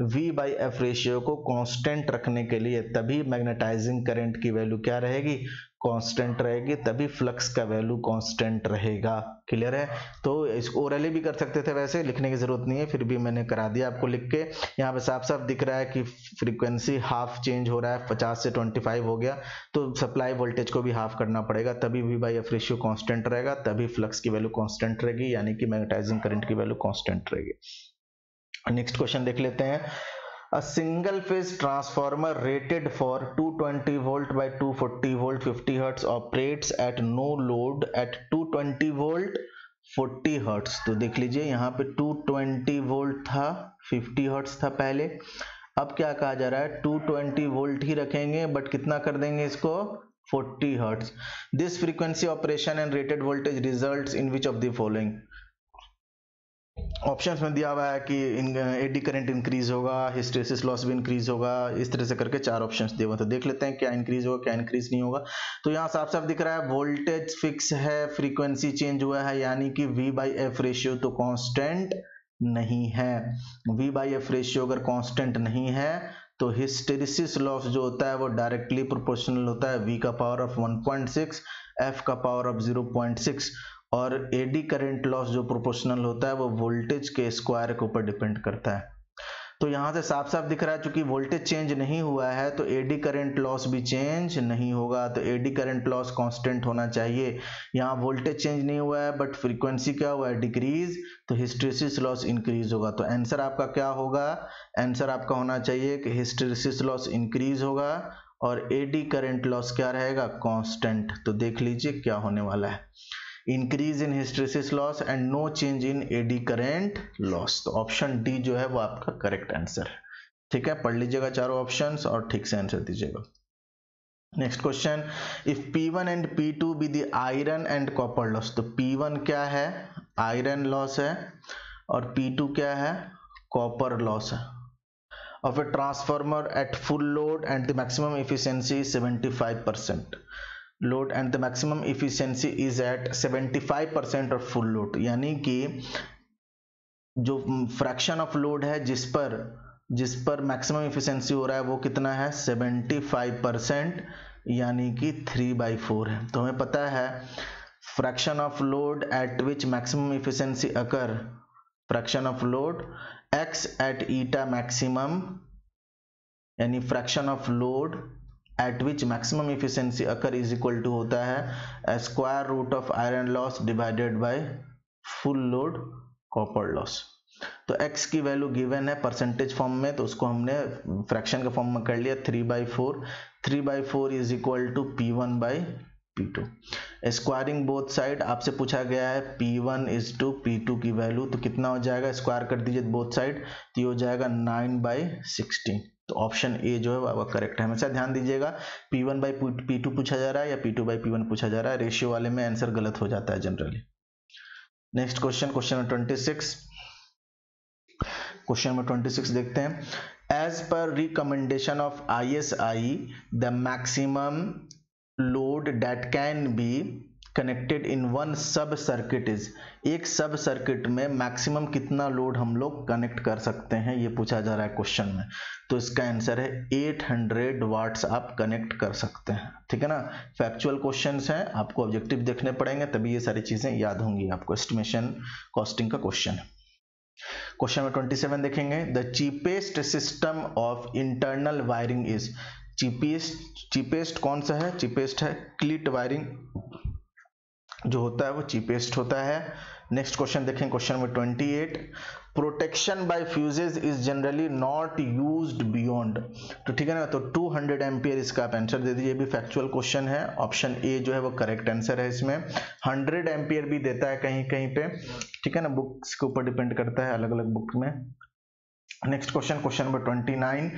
V बाई एफ रेशियो को कांस्टेंट रखने के लिए, तभी मैग्नेटाइजिंग करंट की वैल्यू क्या रहेगी, कांस्टेंट रहेगी, तभी फ्लक्स का वैल्यू कांस्टेंट रहेगा। क्लियर है। तो इसको ओरली भी कर सकते थे, वैसे लिखने की जरूरत नहीं है, फिर भी मैंने करा दिया आपको लिख के। यहाँ पे साफ साफ दिख रहा है कि फ्रीक्वेंसी हाफ चेंज हो रहा है, 50 से 25 हो गया, तो सप्लाई वोल्टेज को भी हाफ करना पड़ेगा, तभी V by F ratio constant रहेगा, तभी फ्लक्स की वैल्यू कांस्टेंट रहेगी, यानी कि मैग्नेटाइजिंग करंट की वैल्यू कांस्टेंट रहेगी। नेक्स्ट क्वेश्चन देख लेते हैं। A single phase transformer rated for 220 volt by 240 volt 50 hertz operates at no load at 220 volt 40 hertz। तो देख लीजिए यहाँ पे 220 वोल्ट था, 50 हर्ट्ज था पहले, अब क्या कहा जा रहा है, 220 वोल्ट ही रखेंगे बट कितना कर देंगे इसको, 40 hertz. This frequency operation and rated voltage results in which of the following. Options में दिया हुआ है कि एडी करंट इंक्रीज होगा, हिस्टेरेसिस लॉस भी इंक्रीज होगा, इस तरह से करके 4 ऑप्शंस दिए हुए, तो देख लेते हैं क्या इंक्रीज होगा क्या इंक्रीज नहीं होगा। तो यहाँ साफ साफ दिख रहा है वोल्टेज फिक्स है, फ्रीक्वेंसी चेंज हुआ है, यानी कि V बाई एफ रेशियो तो कांस्टेंट नहीं है। V बाई एफ रेशियो अगर कांस्टेंट नहीं है तो हिस्टेरिसिस लॉस जो होता है वो डायरेक्टली प्रोपोर्शनल होता है v का पावर ऑफ 1.6 f का पावर ऑफ 0.6 और एडी करंट लॉस जो प्रोपोर्शनल होता है वो वोल्टेज के स्क्वायर के ऊपर डिपेंड करता है। तो यहाँ से साफ साफ दिख रहा है चूंकि वोल्टेज चेंज नहीं हुआ है तो एडी करंट लॉस भी चेंज नहीं होगा, तो एडी करंट लॉस कांस्टेंट होना चाहिए। यहाँ वोल्टेज चेंज नहीं हुआ है बट फ्रीक्वेंसी क्या हुआ है, डिक्रीज, तो हिस्टेरिसिस लॉस इंक्रीज होगा। तो आंसर आपका क्या होगा, आंसर आपका होना चाहिए कि हिस्टेरिसिस लॉस इंक्रीज होगा और एडी करंट लॉस क्या रहेगा, कांस्टेंट। तो देख लीजिए क्या होने वाला है, increase in hysteresis loss and no change in eddy current loss. तो ऑप्शन डी जो है वो आपका करेक्ट आंसर है। ठीक है, पढ़ लीजिएगा चारों ऑप्शंस और ठीक से आंसर दीजिएगा। Next question, if P1 and P2 be the iron and copper loss. तो P1 क्या है, आयरन लॉस है और P2 क्या है, कॉपर लॉस है of a transformer at full load and the maximum efficiency is 75%. Load and the maximum efficiency is at 75% of full load, यानी कि जो फ्रैक्शन ऑफ लोड है जिस पर मैक्सिमम एफिशिएंसी हो रहा है वो कितना है, 75%, यानी कि 3/4 है। तो हमें पता है fraction of load at which maximum efficiency occur, fraction of load x at eta maximum, यानी fraction of load at which maximum efficiency occur is equal to होता है square root of iron loss divided by full load copper loss. तो x की value given है percentage form में, तो उसको हमने फ्रैक्शन के फॉर्म में कर लिया 3/4। 3/4 is equal to P1/P2। Squaring both side आपसे पूछा गया है P1 इज टू P2 की वैल्यू, तो कितना हो जाएगा, स्क्वायर कर दीजिए बोथ साइड, तो ये हो जाएगा 9/16। तो ऑप्शन ए जो है वो करेक्ट है। हमेशा ध्यान दीजिएगा P1/P2 पूछा जा रहा है या P2/P1 पूछा जा रहा है, रेशियो वाले में आंसर गलत हो जाता है generally. Next question, question number 26। Question number 26 देखते हैं, as per recommendation of ISI the maximum load that can be connected in one sub circuit is, एक सब सर्किट में मैक्सिमम कितना लोड हम लोग कनेक्ट कर सकते हैं, ये पूछा जा रहा है क्वेश्चन में। तो इसका आंसर है 800 वाट्स आप कनेक्ट कर सकते हैं। ठीक है ना, फैक्चुअल क्वेश्चंस हैं, आपको ऑब्जेक्टिव देखने पड़ेंगे तभी ये सारी चीजें याद होंगी आपको। एस्टिमेशन कॉस्टिंग का क्वेश्चन है। क्वेश्चन नंबर 27 देखेंगे, the cheapest system of internal wiring is, cheapest कौन सा है, चीपेस्ट है क्लिट वायरिंग जो होता है वो चीपेस्ट होता है। नेक्स्ट क्वेश्चन देखें, question number 28, protection bye fuses is generally not used beyond. तो ठीक है ना, तो 200 एम्पियर इसका आप आंसर दे दीजिए, भी फैक्चुअल क्वेश्चन है, ऑप्शन ए जो है वो करेक्ट आंसर है इसमें। 100 एम्पियर भी देता है कहीं कहीं पे, ठीक है ना, बुक्स के ऊपर डिपेंड करता है, अलग अलग बुक में। Next question, question number 29,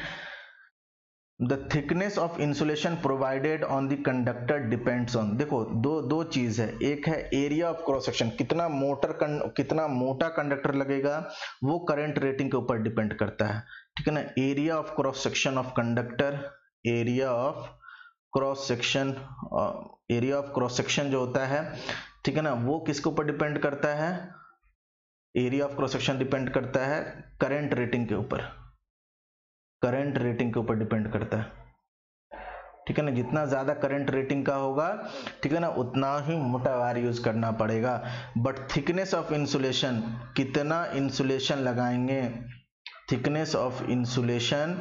the thickness of insulation provided on the conductor depends on. देखो दो चीज है, एक है एरिया ऑफ क्रॉस सेक्शन, कितना मोटा कंडक्टर लगेगा वो करंट रेटिंग के ऊपर डिपेंड करता है। ठीक है ना, area of cross section of conductor, area of cross section जो होता है, ठीक है ना, वो किसके ऊपर डिपेंड करता है, area of cross section depend करता है करंट रेटिंग के ऊपर, करंट रेटिंग के ऊपर डिपेंड करता है। ठीक है ना, जितना ज्यादा करंट रेटिंग का होगा, ठीक है ना, उतना ही मोटा वायर यूज करना पड़ेगा। बट थिकनेस ऑफ इंसुलेशन, कितना इंसुलेशन लगाएंगे, थिकनेस ऑफ इंसुलेशन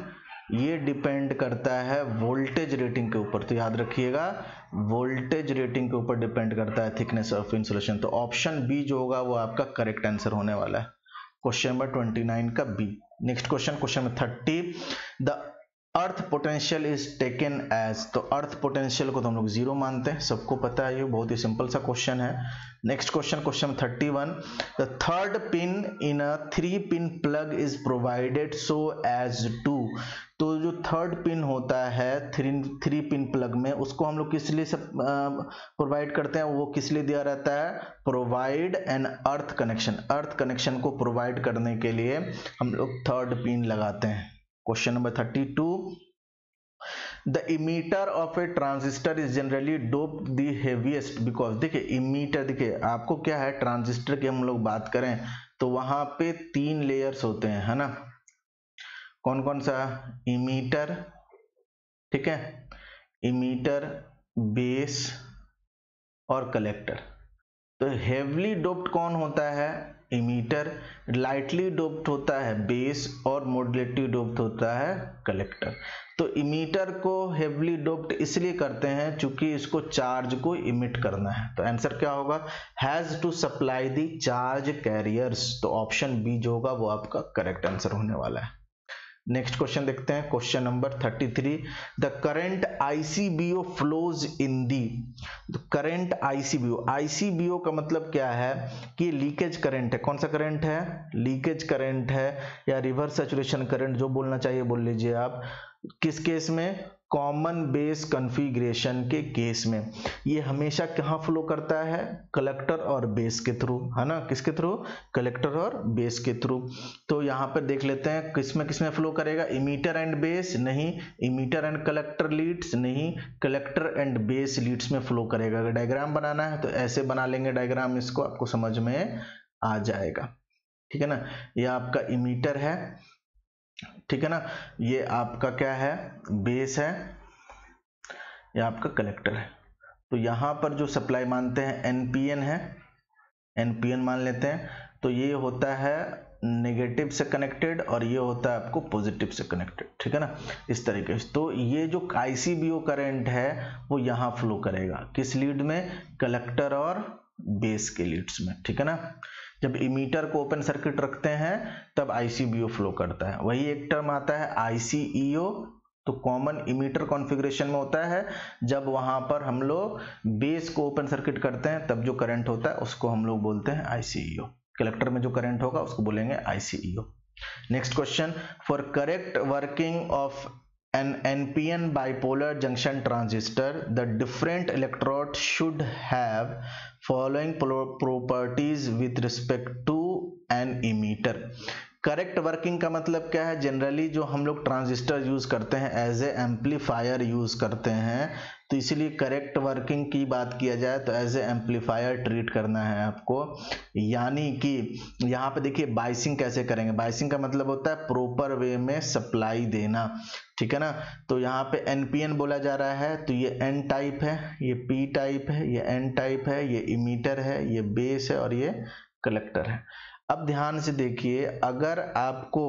ये डिपेंड करता है वोल्टेज रेटिंग के ऊपर। तो याद रखिएगा वोल्टेज रेटिंग के ऊपर डिपेंड करता है थिकनेस ऑफ इंसुलेशन। तो ऑप्शन बी जो होगा वो आपका करेक्ट आंसर होने वाला है, क्वेश्चन नंबर 29 का B. Next question, question number 30, the earth potential is taken as. तो अर्थ पोटेंशियल को तो हम लोग 0 मानते हैं, सबको पता है, ये बहुत ही सिंपल सा क्वेश्चन है। Next question, question 31, the third pin in a 3 pin plug is provided so as to. तो जो थर्ड पिन होता है 3 पिन प्लग में, उसको हम लोग किस लिए प्रोवाइड करते हैं, वो किस लिए दिया रहता है, provide an earth connection, earth connection को प्रोवाइड करने के लिए हम लोग थर्ड पिन लगाते हैं। Question number 32, the emitter of a transistor is generally dope the heaviest because. देखिए इमीटर, देखिए आपको क्या है, ट्रांजिस्टर की हम लोग बात करें तो वहां पे 3 लेयर्स होते हैं, है ना, कौन कौन सा, इमीटर, ठीक है, इमीटर, बेस और कलेक्टर। तो हेवली डोप्ड कौन होता है, इमीटर, लाइटली डोप्ड होता है बेस और मॉडरेटली डोप्ड होता है कलेक्टर। तो इमीटर को हेवली डोप्ड इसलिए करते हैं क्योंकि इसको चार्ज को इमिट करना है। तो आंसर क्या होगा, has to supply the charge carriers. तो ऑप्शन बी जो होगा वो आपका करेक्ट आंसर होने वाला है। नेक्स्ट क्वेश्चन देखते हैं, question number 33। The current ICBO flows in the, current ICBO, ICBO का मतलब क्या है कि लीकेज करंट है। कौन सा करंट है, लीकेज करंट है या रिवर्स सैचुरेशन करंट, जो बोलना चाहिए बोल लीजिए आप। किस केस में, कॉमन बेस कॉन्फ़िगरेशन के केस में। ये हमेशा कहाँ फ्लो करता है, कलेक्टर और बेस के थ्रू, है ना, किसके थ्रू, कलेक्टर और बेस के थ्रू। तो यहाँ पर देख लेते हैं किसमें किसमें फ्लो करेगा, इमीटर एंड बेस नहीं, इमीटर एंड कलेक्टर लीड्स नहीं, कलेक्टर एंड बेस लीड्स में फ्लो करेगा। अगर डायग्राम बनाना है तो ऐसे बना लेंगे डायग्राम, इसको आपको समझ में आ जाएगा, ठीक है ना। ये आपका इमीटर है, ठीक है ना, ये आपका क्या है, बेस है, ये आपका कलेक्टर है। तो यहां पर जो सप्लाई मानते हैं एनपीएन है, एनपीएन मान लेते हैं। तो ये होता है नेगेटिव से कनेक्टेड और ये होता है आपको पॉजिटिव से कनेक्टेड, ठीक है ना, इस तरीके से। तो ये जो आईसीबीओ करंट है वो यहाँ फ्लो करेगा, किस लीड में, कलेक्टर और बेस के लीड्स में, ठीक है ना। जब इमीटर को ओपन सर्किट रखते हैं तब आईसीबीओ फ्लो करता है। वही एक टर्म आता है आईसीईओ, तो कॉमन इमीटर कॉन्फ़िगरेशन में होता है। जब वहां पर हम लोग बेस को ओपन सर्किट करते हैं तब जो करंट होता है उसको हम लोग बोलते हैं आईसीईओ। कलेक्टर में जो करंट होगा उसको बोलेंगे ICEO. Next question, for correct working of an NPN bipolar junction transistor, the different electrodes should have following properties with respect to an emitter। Correct working का मतलब क्या है, जनरली जो हम लोग ट्रांजिस्टर यूज करते हैं एज ए एम्पलीफायर यूज करते हैं, तो इसीलिए करेक्ट वर्किंग की बात किया जाए तो एज ए एम्पलीफायर ट्रीट करना है आपको। यानी कि यहाँ पे देखिए बाइसिंग कैसे करेंगे, बाइसिंग का मतलब होता है प्रॉपर वे में सप्लाई देना, ठीक है ना। तो यहाँ पे एनपीएन बोला जा रहा है, तो ये एन टाइप है, ये पी टाइप है, ये एन टाइप है, ये इमीटर है, ये बेस है और ये कलेक्टर है। अब ध्यान से देखिए, अगर आपको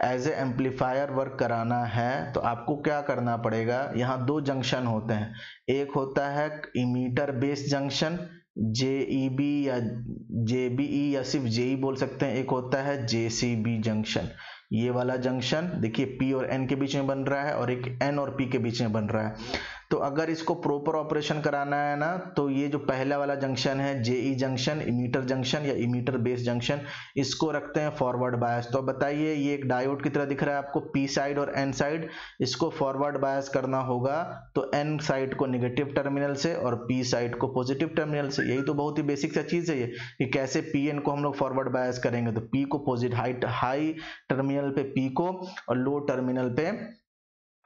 एज ए एम्पलीफायर वर्क कराना है तो आपको क्या करना पड़ेगा, यहाँ दो जंक्शन होते हैं, एक होता है इमीटर बेस जंक्शन जेईबी या जेबीई या सिर्फ जेई बोल सकते हैं, एक होता है जेसीबी जंक्शन। ये वाला जंक्शन देखिए पी और एन के बीच में बन रहा है और एक एन और पी के बीच में बन रहा है। तो अगर इसको प्रॉपर ऑपरेशन कराना है ना, तो ये जो पहला वाला जंक्शन है जेई जंक्शन, इमीटर जंक्शन या इमीटर बेस जंक्शन, इसको रखते हैं फॉरवर्ड बायस। तो बताइए, ये एक डायोड की तरह दिख रहा है आपको, पी साइड और एन साइड, इसको फॉरवर्ड बायस करना होगा तो एन साइड को नेगेटिव टर्मिनल से और पी साइड को पॉजिटिव टर्मिनल से। यही तो बहुत ही बेसिक सा चीज है ये, कि कैसे पी एन को हम लोग फॉरवर्ड बायस करेंगे। तो पी को पॉजिटिव हाई टर्मिनल पे पी को और लो टर्मिनल पे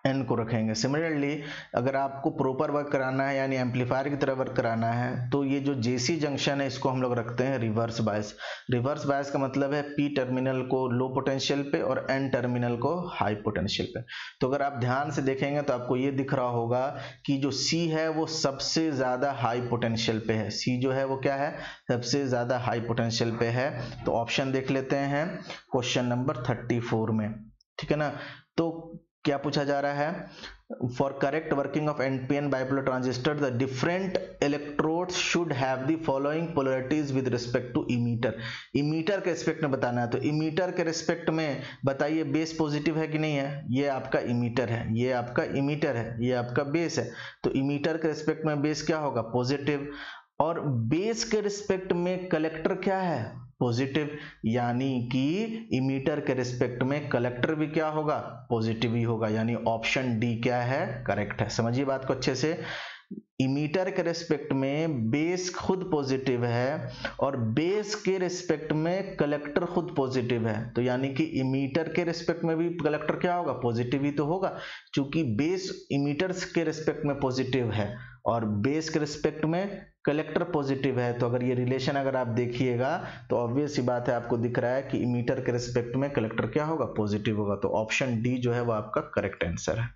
एन को रखेंगे। सिमिलरली अगर आपको प्रॉपर वर्क कराना है यानी एम्पलीफायर की तरह वर्क कराना है तो ये जो जेसी जंक्शन है इसको हम लोग रखते हैं रिवर्स बायस। रिवर्स बायस का मतलब है पी टर्मिनल को लो पोटेंशियल पे और एन टर्मिनल को हाई पोटेंशियल पे। तो अगर आप ध्यान से देखेंगे तो आपको ये दिख रहा होगा कि जो सी है वो सबसे ज्यादा हाई पोटेंशियल पे है, सी जो है वो क्या है, सबसे ज्यादा हाई पोटेंशियल पे है। तो ऑप्शन देख लेते हैं क्वेश्चन नंबर 34 में, ठीक है ना। तो क्या पूछा जा रहा है, for correct working of NPN bipolar transistor the different electrodes should have the following polarities with respect to emitter. Emitter के रिस्पेक्ट में बताना है, तो इमीटर के रिस्पेक्ट में बताइए बेस पॉजिटिव है कि नहीं है, ये आपका इमीटर है, ये आपका इमीटर है, ये आपका बेस है। तो इमीटर के रिस्पेक्ट में बेस क्या होगा, पॉजिटिव, और बेस के रिस्पेक्ट में कलेक्टर क्या है, पॉजिटिव, यानी कि इमीटर के रिस्पेक्ट में कलेक्टर भी क्या होगा, पॉजिटिव ही होगा। यानी ऑप्शन डी क्या है, करेक्ट है। समझिए बात को अच्छे से, इमीटर के रिस्पेक्ट में बेस खुद पॉजिटिव है और बेस के रिस्पेक्ट में कलेक्टर खुद पॉजिटिव है, तो यानी कि इमीटर के रिस्पेक्ट में भी कलेक्टर क्या होगा, पॉजिटिव ही तो होगा, क्योंकि बेस इमीटर्स के रिस्पेक्ट में पॉजिटिव है और बेस के रिस्पेक्ट में कलेक्टर पॉजिटिव है, तो अगर ये रिलेशन अगर आप देखिएगा तो ऑब्वियस सी बात है, आपको दिख रहा है कि इमीटर के रिस्पेक्ट में कलेक्टर क्या होगा, पॉजिटिव होगा। तो ऑप्शन डी जो है वो आपका करेक्ट आंसर है।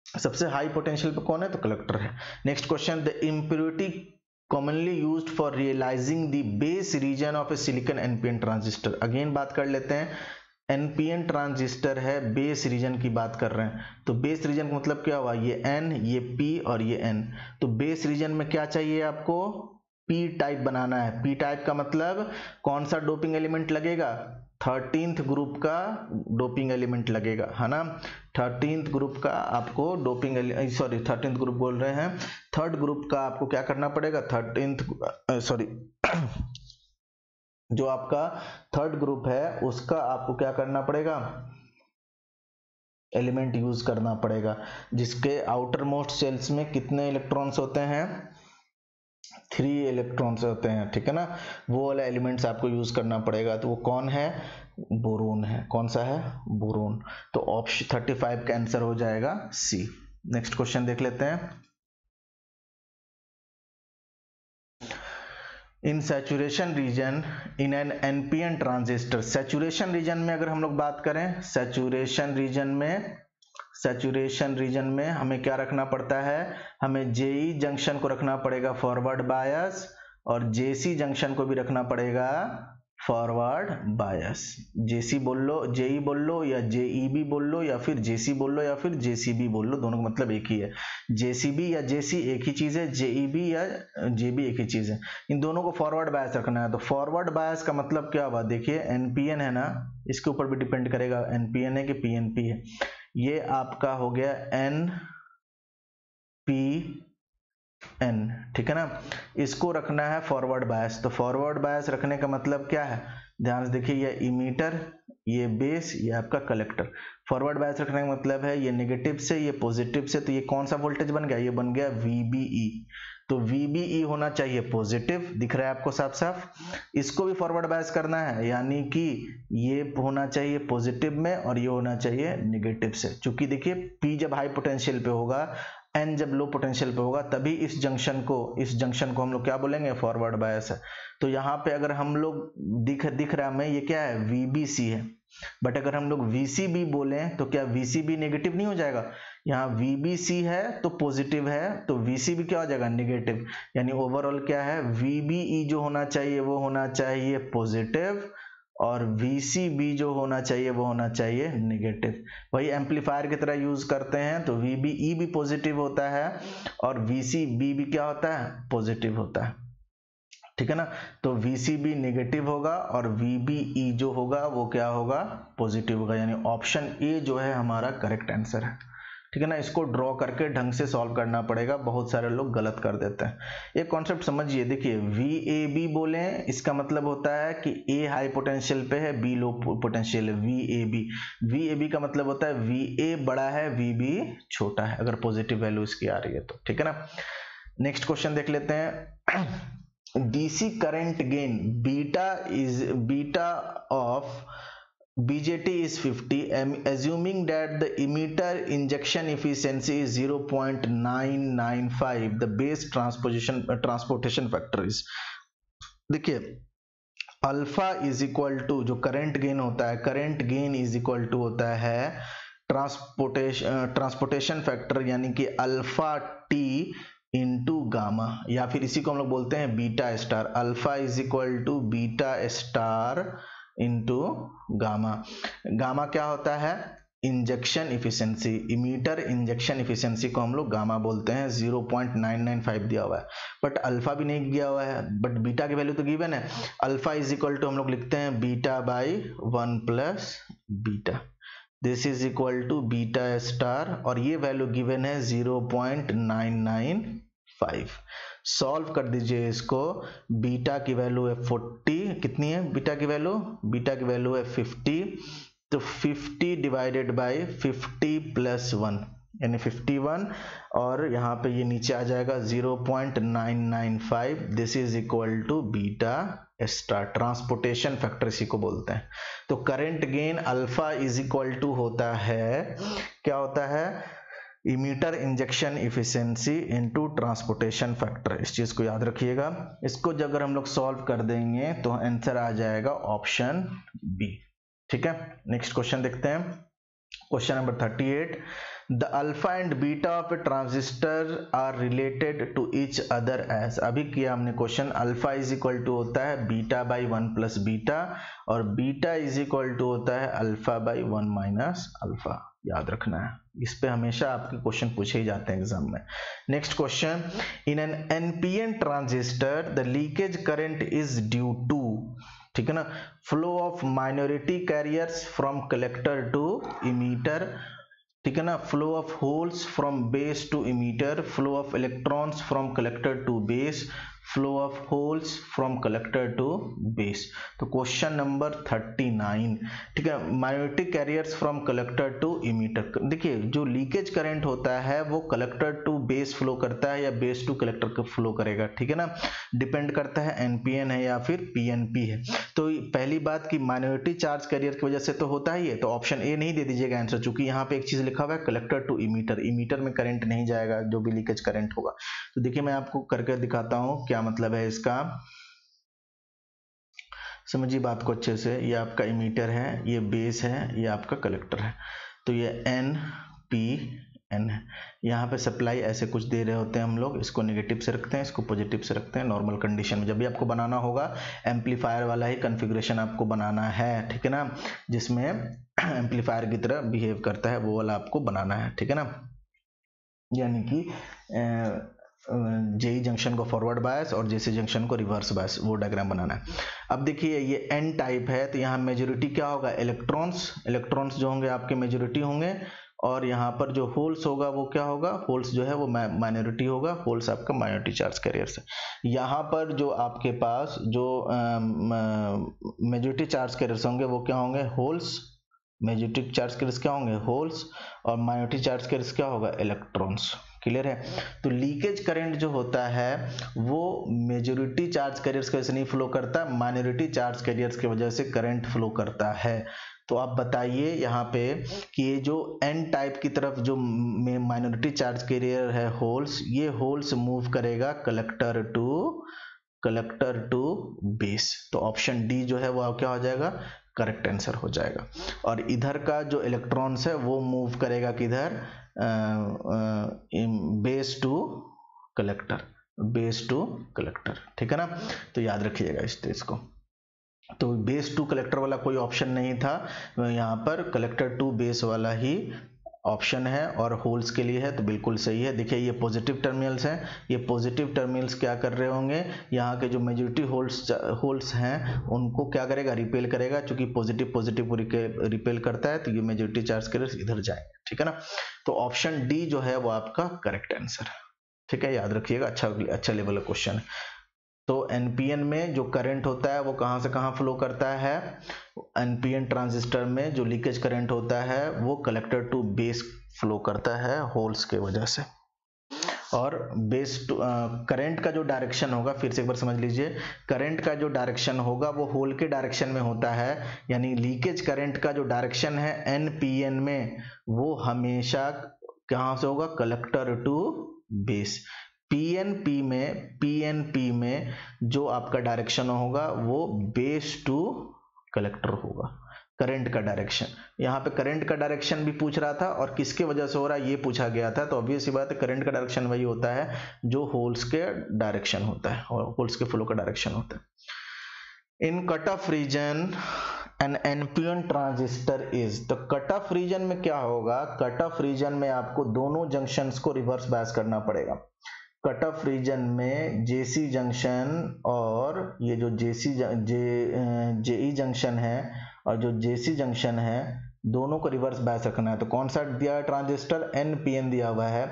सबसे हाई पोटेंशियल पे कौन है, तो कलेक्टर है। Next question, the impurity commonly used for realizing the base region of a silicon NPN transistor। Again बात कर लेते हैं, NPN ट्रांजिस्टर है, बेस रीजन की बात कर रहे हैं। तो बेस रीजन का मतलब क्या हुआ, ये N, ये P और ये N। तो बेस रीजन में क्या चाहिए आपको, P टाइप बनाना है। P टाइप का मतलब कौन सा डोपिंग एलिमेंट लगेगा, 13th ग्रुप का डोपिंग एलिमेंट लगेगा, है ना। 13th ग्रुप का आपको डोपिंग, सॉरी 13th ग्रुप बोल रहे हैं, थर्ड ग्रुप का आपको क्या करना पड़ेगा, 13th सॉरी जो आपका थर्ड ग्रुप है उसका आपको क्या करना पड़ेगा, एलिमेंट यूज करना पड़ेगा, जिसके आउटर मोस्ट सेल्स में कितने इलेक्ट्रॉन्स होते हैं, 3 इलेक्ट्रॉन्स होते हैं, ठीक है ना। वो वाला एलिमेंट्स आपको यूज करना पड़ेगा। तो वो कौन है, बोरोन है। कौन सा है, बोरोन। तो ऑप्शन 35 का आंसर हो जाएगा सी। नेक्स्ट क्वेश्चन देख लेते हैं। In saturation region in an NPN transistor, saturation region में अगर हम लोग बात करें, सैचुरेशन रीजन में हमें क्या रखना पड़ता है, हमें जेई जंक्शन को रखना पड़ेगा फॉरवर्ड बायस, और जेसी जंक्शन को भी रखना पड़ेगा फॉरवर्ड बायस। जेसी बोल लो, जेई बोल लो, या जेईबी बोल लो, या फिर जेसी बोल लो, या फिर जेसीबी बोल लो, दोनों का मतलब एक ही है। जेसीबी या जेसी एक ही चीज है, जेईबी या जेबी एक ही चीज है। इन दोनों को फॉरवर्ड बायस रखना है। तो फॉरवर्ड बायस का मतलब क्या हुआ, देखिए एनपीएन है ना, इसके ऊपर भी डिपेंड करेगा एनपीएन है कि पीएनपी है। ये आपका हो गया एन पी एन, ठीक है ना। इसको रखना है फॉरवर्ड बायस। तो फॉरवर्ड बायस रखने का मतलब क्या है, ध्यान से देखिए, ये इमीटर, ये बेस, ये आपका कलेक्टर। फॉरवर्ड बायस रखने का मतलब है ये नेगेटिव से, ये पॉजिटिव से। तो ये कौन सा वोल्टेज बन गया, ये बन गया VBE। तो VBE होना चाहिए पॉजिटिव, दिख रहा है आपको साफ साफ। इसको भी फॉरवर्ड बायस करना है, यानी कि ये होना चाहिए पॉजिटिव में और ये होना चाहिए नेगेटिव से। चूंकि देखिए P जब हाई पोटेंशियल पे होगा, N जब लो पोटेंशियल पे होगा, तभी इस जंक्शन को हम लोग क्या बोलेंगे, फॉरवर्ड बायस है। तो यहाँ पे अगर हम लोग दिख रहा है हमें, ये क्या है, VBC है। बट अगर हम लोग VCB बोले तो क्या VCB नेगेटिव नहीं हो जाएगा, यहाँ VBC है तो पॉजिटिव है, तो VCB क्या हो जाएगा, नेगेटिव। यानी ओवरऑल क्या है, VBE जो होना चाहिए वो होना चाहिए पॉजिटिव, और VCB जो होना चाहिए वो होना चाहिए नेगेटिव। वही एम्पलीफायर की तरह यूज करते हैं। तो VBE भी पॉजिटिव होता है और VCB भी क्या होता है, पॉजिटिव होता है, ठीक है ना। तो VCB नेगेटिव होगा और VBE जो होगा वो क्या होगा, पॉजिटिव होगा। यानी ऑप्शन ए जो है हमारा करेक्ट आंसर है, ठीक है ना। इसको ड्रॉ करके ढंग से सॉल्व करना पड़ेगा, बहुत सारे लोग गलत कर देते हैं। एक कॉन्सेप्ट समझिए, देखिए VAB बोले इसका मतलब होता है कि A हाई पोटेंशियल पे है, B लो पोटेंशियल है, VAB का मतलब होता है VA बड़ा है, VB छोटा है, अगर पॉजिटिव वैल्यू इसकी आ रही है तो, ठीक है ना। नेक्स्ट क्वेश्चन देख लेते हैं। DC current gain beta of BJT is 50, assuming that the emitter injection efficiency is 0.995, the base transportation factor is, देखिए अल्फा इज इक्वल टू जो करंट गेन होता है, current gain is equal to होता है transportation factor, यानी कि alpha T into gamma, या फिर इसी को हम लोग बोलते हैं beta star. Alpha is equal to beta star into gamma. Gamma क्या होता है, injection efficiency, emitter injection efficiency को हम लोग गामा बोलते हैं। 0.995 दिया हुआ है, बट अल्फा भी नहीं दिया हुआ है, बट बीटा की वैल्यू तो गिवन है। अल्फा इज इक्वल टू हम लोग लिखते हैं beta by 1 plus beta, this is equal to beta star, और ये वैल्यू गिवन है 0.995। सॉल्व कर दीजिए इसको। बीटा की वैल्यू है 40, कितनी है बीटा की वैल्यू, बीटा की वैल्यू है 50, तो 50 डिवाइडेड बाई 50 प्लस 1 यानी 51, और यहाँ पे ये नीचे आ जाएगा 0.995, this is equal to beta star, transportation factor इसी को बोलते हैं। तो current gain alpha is equal to होता है, क्या होता है, emitter injection efficiency into transportation factor, इस चीज को याद रखिएगा। इसको जब अगर हम लोग सॉल्व कर देंगे तो आंसर आ जाएगा ऑप्शन बी। ठीक है, नेक्स्ट क्वेश्चन देखते हैं। Question number 38, the alpha and beta of a transistor are related to each other as. अभी किया हमने question, alpha is equal to होता है बीटा बाई 1 प्लस बीटा और बीटा इज इक्वल टू होता है अल्फा बाई 1 माइनस अल्फा, याद रखना है। इस पे हमेशा आपके क्वेश्चन पूछे ही जाते हैं एग्जाम में। Next question, in an NPN transistor the leakage current is due to, ठीक है ना, flow of minority carriers from collector to emitter, ठीक है ना, flow of holes from base to emitter, flow of electrons from collector to base, flow of holes from collector to base. तो question number 39, ठीक है, minority carriers from collector to emitter. देखिए जो leakage current होता है वो collector to base flow करता है या बेस टू कलेक्टर को फ्लो करेगा, ठीक है ना, डिपेंड करता है एनपीएन है या फिर पीएनपी है। तो पहली बात कि माइनॉरिटी चार्ज कैरियर की वजह से तो होता ही है, तो ऑप्शन ए नहीं दे दीजिएगा आंसर, चूंकि यहाँ पे एक चीज लिखा हुआ है कलेक्टर टू इमीटर, इमीटर में करंट नहीं जाएगा जो भी लीकेज करंट होगा। तो देखिए मैं आपको करके दिखाता हूं क्या मतलब है इसका, समझिए बात को अच्छे से। ये आपका इमीटर है, ये बेस है, ये आपका कलेक्टर है। तो ये एन पी एन है। यहाँ पे सप्लाई ऐसे कुछ दे रहे होते हैं हम लोग, इसको नेगेटिव से रखते हैं, इसको पॉजिटिव से रखते हैं। नॉर्मल कंडीशन में जब भी आपको बनाना होगा एम्पलीफायर वाला ही कॉन्फ़िगरेशन आपको बनाना है, ठीक है ना, जिसमें एम्पलीफायर की तरह बिहेव करता है वो वाला आपको बनाना है, ठीक है ना, यानी कि जेई जंक्शन को फॉरवर्ड बायस और जेसी जंक्शन को रिवर्स बायस, वो डायग्राम बनाना है। अब देखिए ये एन टाइप है, तो यहाँ मेजॉरिटी क्या होगा, इलेक्ट्रॉन्स, इलेक्ट्रॉन्स जो होंगे आपके मेजॉरिटी होंगे, और यहाँ पर जो होल्स होगा वो क्या होगा, होल्स जो है वो माइनॉरिटी होगा, होल्स आपका माइनॉरिटी चार्ज कैरियर्स है। यहाँ पर जो आपके पास जो मेजॉरिटी चार्ज कैरियर्स होंगे वो क्या होंगे, होल्स, मेजॉरिटी चार्ज कैरियर्स क्या होंगे, होल्स, और माइनॉरिटी चार्ज कैरियर्स क्या होगा, इलेक्ट्रॉन्स। क्लियर है। तो लीकेज करंट जो होता है वो मेजॉरिटी चार्ज कैरियर्स की वजह से नहीं फ्लो करता, माइनॉरिटी चार्ज कैरियर्स की वजह से करंट फ्लो करता है। तो आप बताइए यहाँ पे कि ये जो एन टाइप की तरफ जो माइनॉरिटी चार्ज कैरियर है होल्स, ये होल्स मूव करेगा कलेक्टर टू बेस। तो ऑप्शन डी जो है वो क्या हो जाएगा, करेक्ट आंसर हो जाएगा। और इधर का जो इलेक्ट्रॉन्स है वो मूव करेगा किधर, base to collector, base to collector, ठीक है ना। तो याद रखिएगा इस चीज को। तो बेस टू कलेक्टर वाला कोई ऑप्शन नहीं था, यहाँ पर कलेक्टर टू बेस वाला ही ऑप्शन है, और होल्स के लिए है तो बिल्कुल सही है। देखिए ये पॉजिटिव टर्मिनल्स हैं, ये पॉजिटिव टर्मिनल्स क्या कर रहे होंगे, यहाँ के जो मेजॉरिटी होल्स हैं उनको क्या करेगा, रिपेल करेगा, क्योंकि पॉजिटिव को रिपेल करता है, तो ये मेजॉरिटी चार्ज कैरियर्स इधर जाएंगे, ठीक है ना। तो ऑप्शन डी जो है वो आपका करेक्ट आंसर, ठीक है, याद रखिएगा, अच्छा लेवल का क्वेश्चन है। तो एनपीएन में जो करंट होता है वो कहां से कहां फ्लो करता है, एनपीएन ट्रांजिस्टर में जो लीकेज करंट होता है वो कलेक्टर टू बेस फ्लो करता है होल्स के वजह से। और बेस टू करंट का जो डायरेक्शन होगा, फिर से एक बार समझ लीजिए, करंट का जो डायरेक्शन होगा वो होल के डायरेक्शन में होता है, यानी लीकेज करंट का जो डायरेक्शन है एनपीएन में वो हमेशा कहां से होगा, कलेक्टर टू बेस। पीएनपी में जो आपका डायरेक्शन होगा वो बेस टू कलेक्टर होगा, करंट का डायरेक्शन। यहाँ पे करंट का डायरेक्शन भी पूछ रहा था और किसके वजह से हो रहा है ये पूछा गया था, तो ऑब्वियस सी बात है करंट का डायरेक्शन वही होता है जो होल्स के डायरेक्शन होता है और होल्स के फ्लो का डायरेक्शन होता है। In cut off region an NPN transistor is, तो कट ऑफ रीजन में क्या होगा, कट ऑफ रीजन में आपको दोनों जंक्शंस को रिवर्स बायस करना पड़ेगा। कट ऑफ रीजन में जेसी जंक्शन और ये जो जेई जंक्शन है और जो जेसी जंक्शन है दोनों को रिवर्स बायस रखना है। तो कौन सा दिया है ट्रांजिस्टर, एनपीएन दिया हुआ है।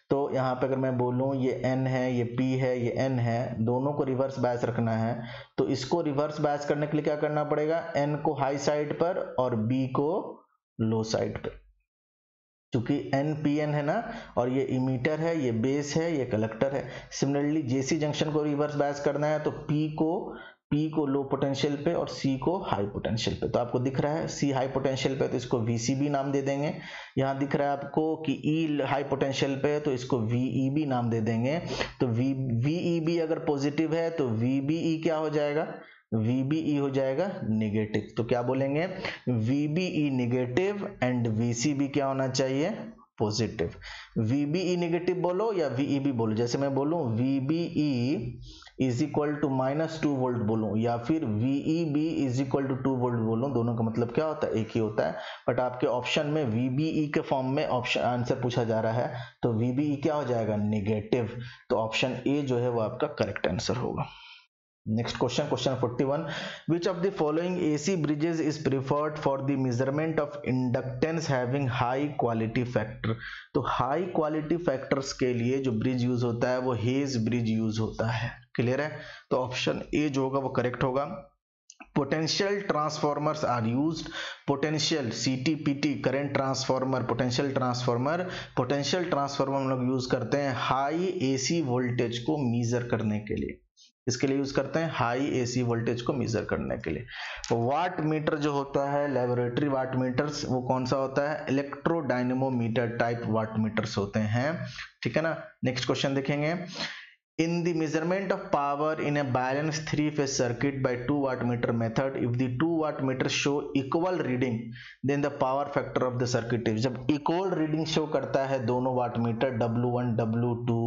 तो यहाँ पे अगर मैं बोलूँ ये एन है, ये पी है, ये एन है, दोनों को रिवर्स बायस रखना है। तो इसको रिवर्स बायस करने के लिए क्या करना पड़ेगा, एन को हाई साइड पर और बी को लो साइड पर, क्योंकि एनपीएन है ना, और ये इमीटर है, ये बेस है, ये कलेक्टर है। सिमिलरली जेसी जंक्शन को रिवर्स बायस करना है तो पी को P को लो पोटेंशियल पे और C को हाई पोटेंशियल पे। तो आपको दिख रहा है C हाई पोटेंशियल पे तो इसको VCB नाम दे देंगे। यहाँ दिख रहा है आपको कि E हाई पोटेंशियल पे है तो इसको VEB नाम दे देंगे। तो VEB अगर पॉजिटिव है तो VBE क्या हो जाएगा, VBE हो जाएगा नेगेटिव। तो क्या बोलेंगे, VBE नेगेटिव एंड VCB क्या होना चाहिए, पॉजिटिव। VBE नेगेटिव बोलो या VEB बोलो, जैसे मैं बोलूं VBE is equal to -2 volt बोलूं या फिर VEB is equal to 2 volt बोलूं, दोनों का मतलब क्या होता है, एक ही होता है। बट आपके ऑप्शन में VBE के फॉर्म में ऑप्शन आंसर पूछा जा रहा है तो VBE क्या हो जाएगा, नेगेटिव। तो ऑप्शन ए जो है वो आपका करेक्ट आंसर होगा। Next question, question 41, which of the following AC bridges is preferred for the measurement of inductance having high quality factor. तो हाई क्वालिटी फैक्टर्स के लिए जो ब्रिज यूज होता है वो हेज ब्रिज यूज होता है। क्लियर है, तो ऑप्शन ए जो होगा वो करेक्ट होगा। Potential transformers are used, potential CTPT current transformer, potential transformer हम लोग यूज करते हैं हाई AC वोल्टेज को मेजर करने के लिए। इसके लिए यूज करते हैं हाई AC वोल्टेज को मेजर करने के लिए। वाट मीटर जो होता है, लेबोरेटरी वाट मीटर्स, वो कौन सा होता है, इलेक्ट्रोडायनेमोमीटर टाइप वाट मीटर्स होते हैं। ठीक है ना। नेक्स्ट क्वेश्चन देखेंगे, in the measurement of power in a balanced 3-phase circuit by 2 watt meter method, if the 2 watt meter show equal reading then the power factor of the circuit is, जब equal reading show करता है दोनों watt meter W1 W2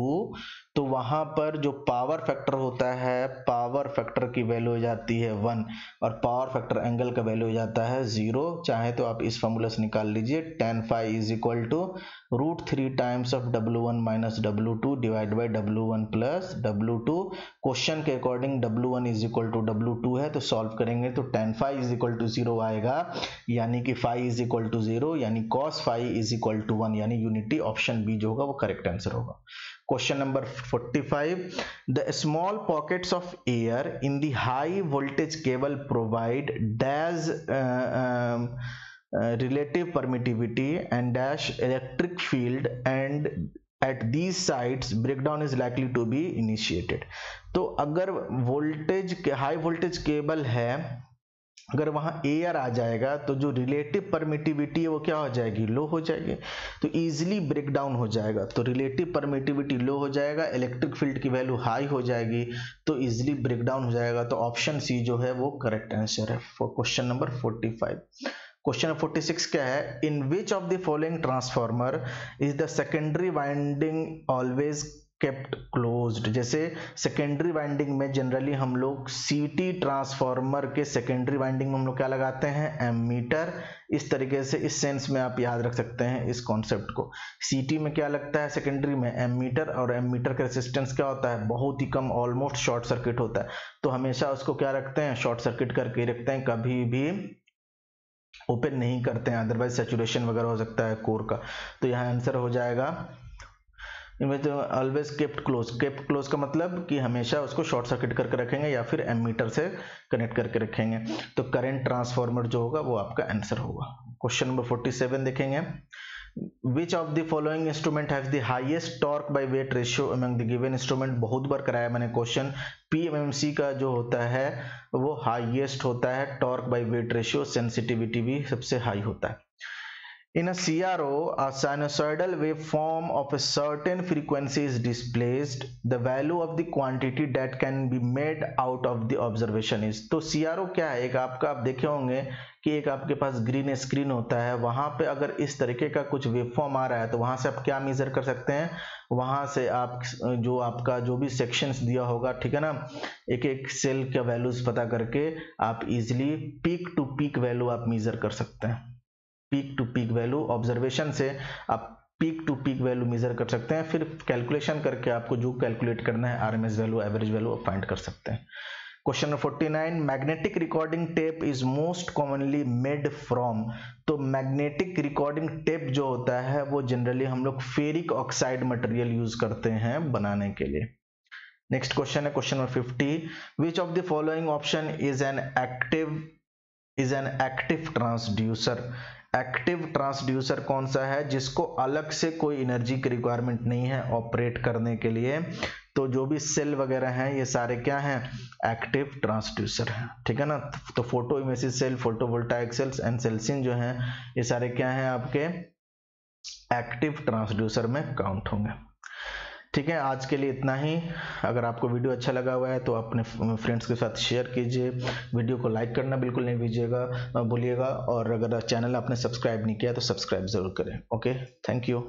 तो वहां पर जो power factor होता है, पावर फैक्टर की वैल्यू हो जाती है 1 और पावर फैक्टर एंगल का वैल्यू हो जाता है 0। चाहे तो आप इस फॉर्मूला से निकाल लीजिए, tan phi is equal to √3 times of W1 minus W2 divide by W1 plus W2। Question के according W1 is equal to W2 है तो सॉल्व करेंगे तो tan phi is equal to 0 आएगा, यानी कि phi इज इक्वल टू 0, यानी cos phi is equal to 1, यानी यूनिटी ऑप्शन बी जो होगा वो करेक्ट आंसर होगा। Question number 45, the small pockets of air in the high voltage cable provide dash relative permittivity and dash electric field, and at these sites breakdown is likely to be initiated। तो अगर voltage high voltage cable है, अगर वहां air आ जाएगा तो जो relative permittivity है वो क्या हो जाएगी, लो हो जाएगी, तो इजीली ब्रेक डाउन हो जाएगा। तो रिलेटिव परमिटिविटी लो हो जाएगा, इलेक्ट्रिक फील्ड की वैल्यू हाई हो जाएगी तो इजीली ब्रेक डाउन हो जाएगा। तो ऑप्शन सी जो है वो करेक्ट आंसर है फॉर क्वेश्चन नंबर 45। क्वेश्चन 46 क्या है, in which of the following transformer is the secondary winding always kept closed. जैसे सेकेंडरी वाइंडिंग में जनरली हम लोग CT ट्रांसफॉर्मर के सेकेंडरी वाइंडिंग में हम लोग क्या लगाते हैं, एमीटर। इस तरीके से इस सेंस में आप याद रख सकते हैं इस कॉन्सेप्ट को। CT में क्या लगता है सेकेंडरी में, एमीटर, और एमीटर का रेजिस्टेंस क्या होता है, बहुत ही कम, ऑलमोस्ट शॉर्ट सर्किट होता है। तो हमेशा उसको क्या रखते हैं, शॉर्ट सर्किट करके रखते हैं, कभी भी ओपन नहीं करते हैं, अदरवाइज सैचुरेशन वगैरह हो सकता है कोर का। तो यहाँ आंसर हो जाएगा always kept close. Kept close का मतलब कि हमेशा उसको शॉर्ट सर्किट करके रखेंगे या फिर एमीटर से कनेक्ट करके रखेंगे। तो करंट ट्रांसफॉर्मर जो होगा वो आपका आंसर होगा। क्वेश्चन नंबर 47 देखेंगे, विच of the following instrument has the highest torque by weight ratio among the given instrument. बहुत बार कराया मैंने क्वेश्चन, PMMC का जो होता है वो हाईएस्ट होता है torque by weight ratio, sensitivity भी सबसे हाई होता है। In a CRO, a sinusoidal waveform of a certain frequency is displaced. The value of the quantity that can be made out of the observation is। तो CRO क्या है, एक आपका आप देखे होंगे कि एक आपके पास ग्रीन स्क्रीन होता है, वहां पे अगर इस तरीके का कुछ वेवफॉर्म आ रहा है तो वहां से आप क्या मेजर कर सकते हैं, वहां से आप जो आपका जो भी सेक्शंस दिया होगा, ठीक है ना, एक एक सेल का वैल्यूज पता करके आप easily peak to peak value आप मेजर कर सकते हैं। Peak to peak value observation से आप peak to peak value measure कर सकते हैं, फिर कैलकुलेशन करके आपको जो कैलकुलेट करना है आरएमएस वैल्यू, एवरेज वैल्यू आप फाइंड कर सकते हैं। Question number 49, magnetic recording tape is most commonly made from. तो मैग्नेटिक रिकॉर्डिंग टेप जो होता है वो जनरली हम लोग फेरिक ऑक्साइड मटेरियल यूज करते हैं बनाने के लिए। नेक्स्ट क्वेश्चन है question number 50, which of the following option is an active transducer. Active transducer कौन सा है, जिसको अलग से कोई एनर्जी की रिक्वायरमेंट नहीं है ऑपरेट करने के लिए। तो जो भी सेल वगैरह हैं ये सारे क्या हैं, एक्टिव ट्रांसड्यूसर हैं, ठीक है ना। तो photoemissive cell, photovoltaic cells and selsyn जो हैं ये सारे क्या हैं आपके एक्टिव ट्रांसड्यूसर में काउंट होंगे। ठीक है, आज के लिए इतना ही। अगर आपको वीडियो अच्छा लगा हुआ है तो अपने फ्रेंड्स के साथ शेयर कीजिए, वीडियो को लाइक करना बिल्कुल नहीं भूलिएगा, और अगर चैनल आपने सब्सक्राइब नहीं किया तो सब्सक्राइब जरूर करें। Okay, thank you.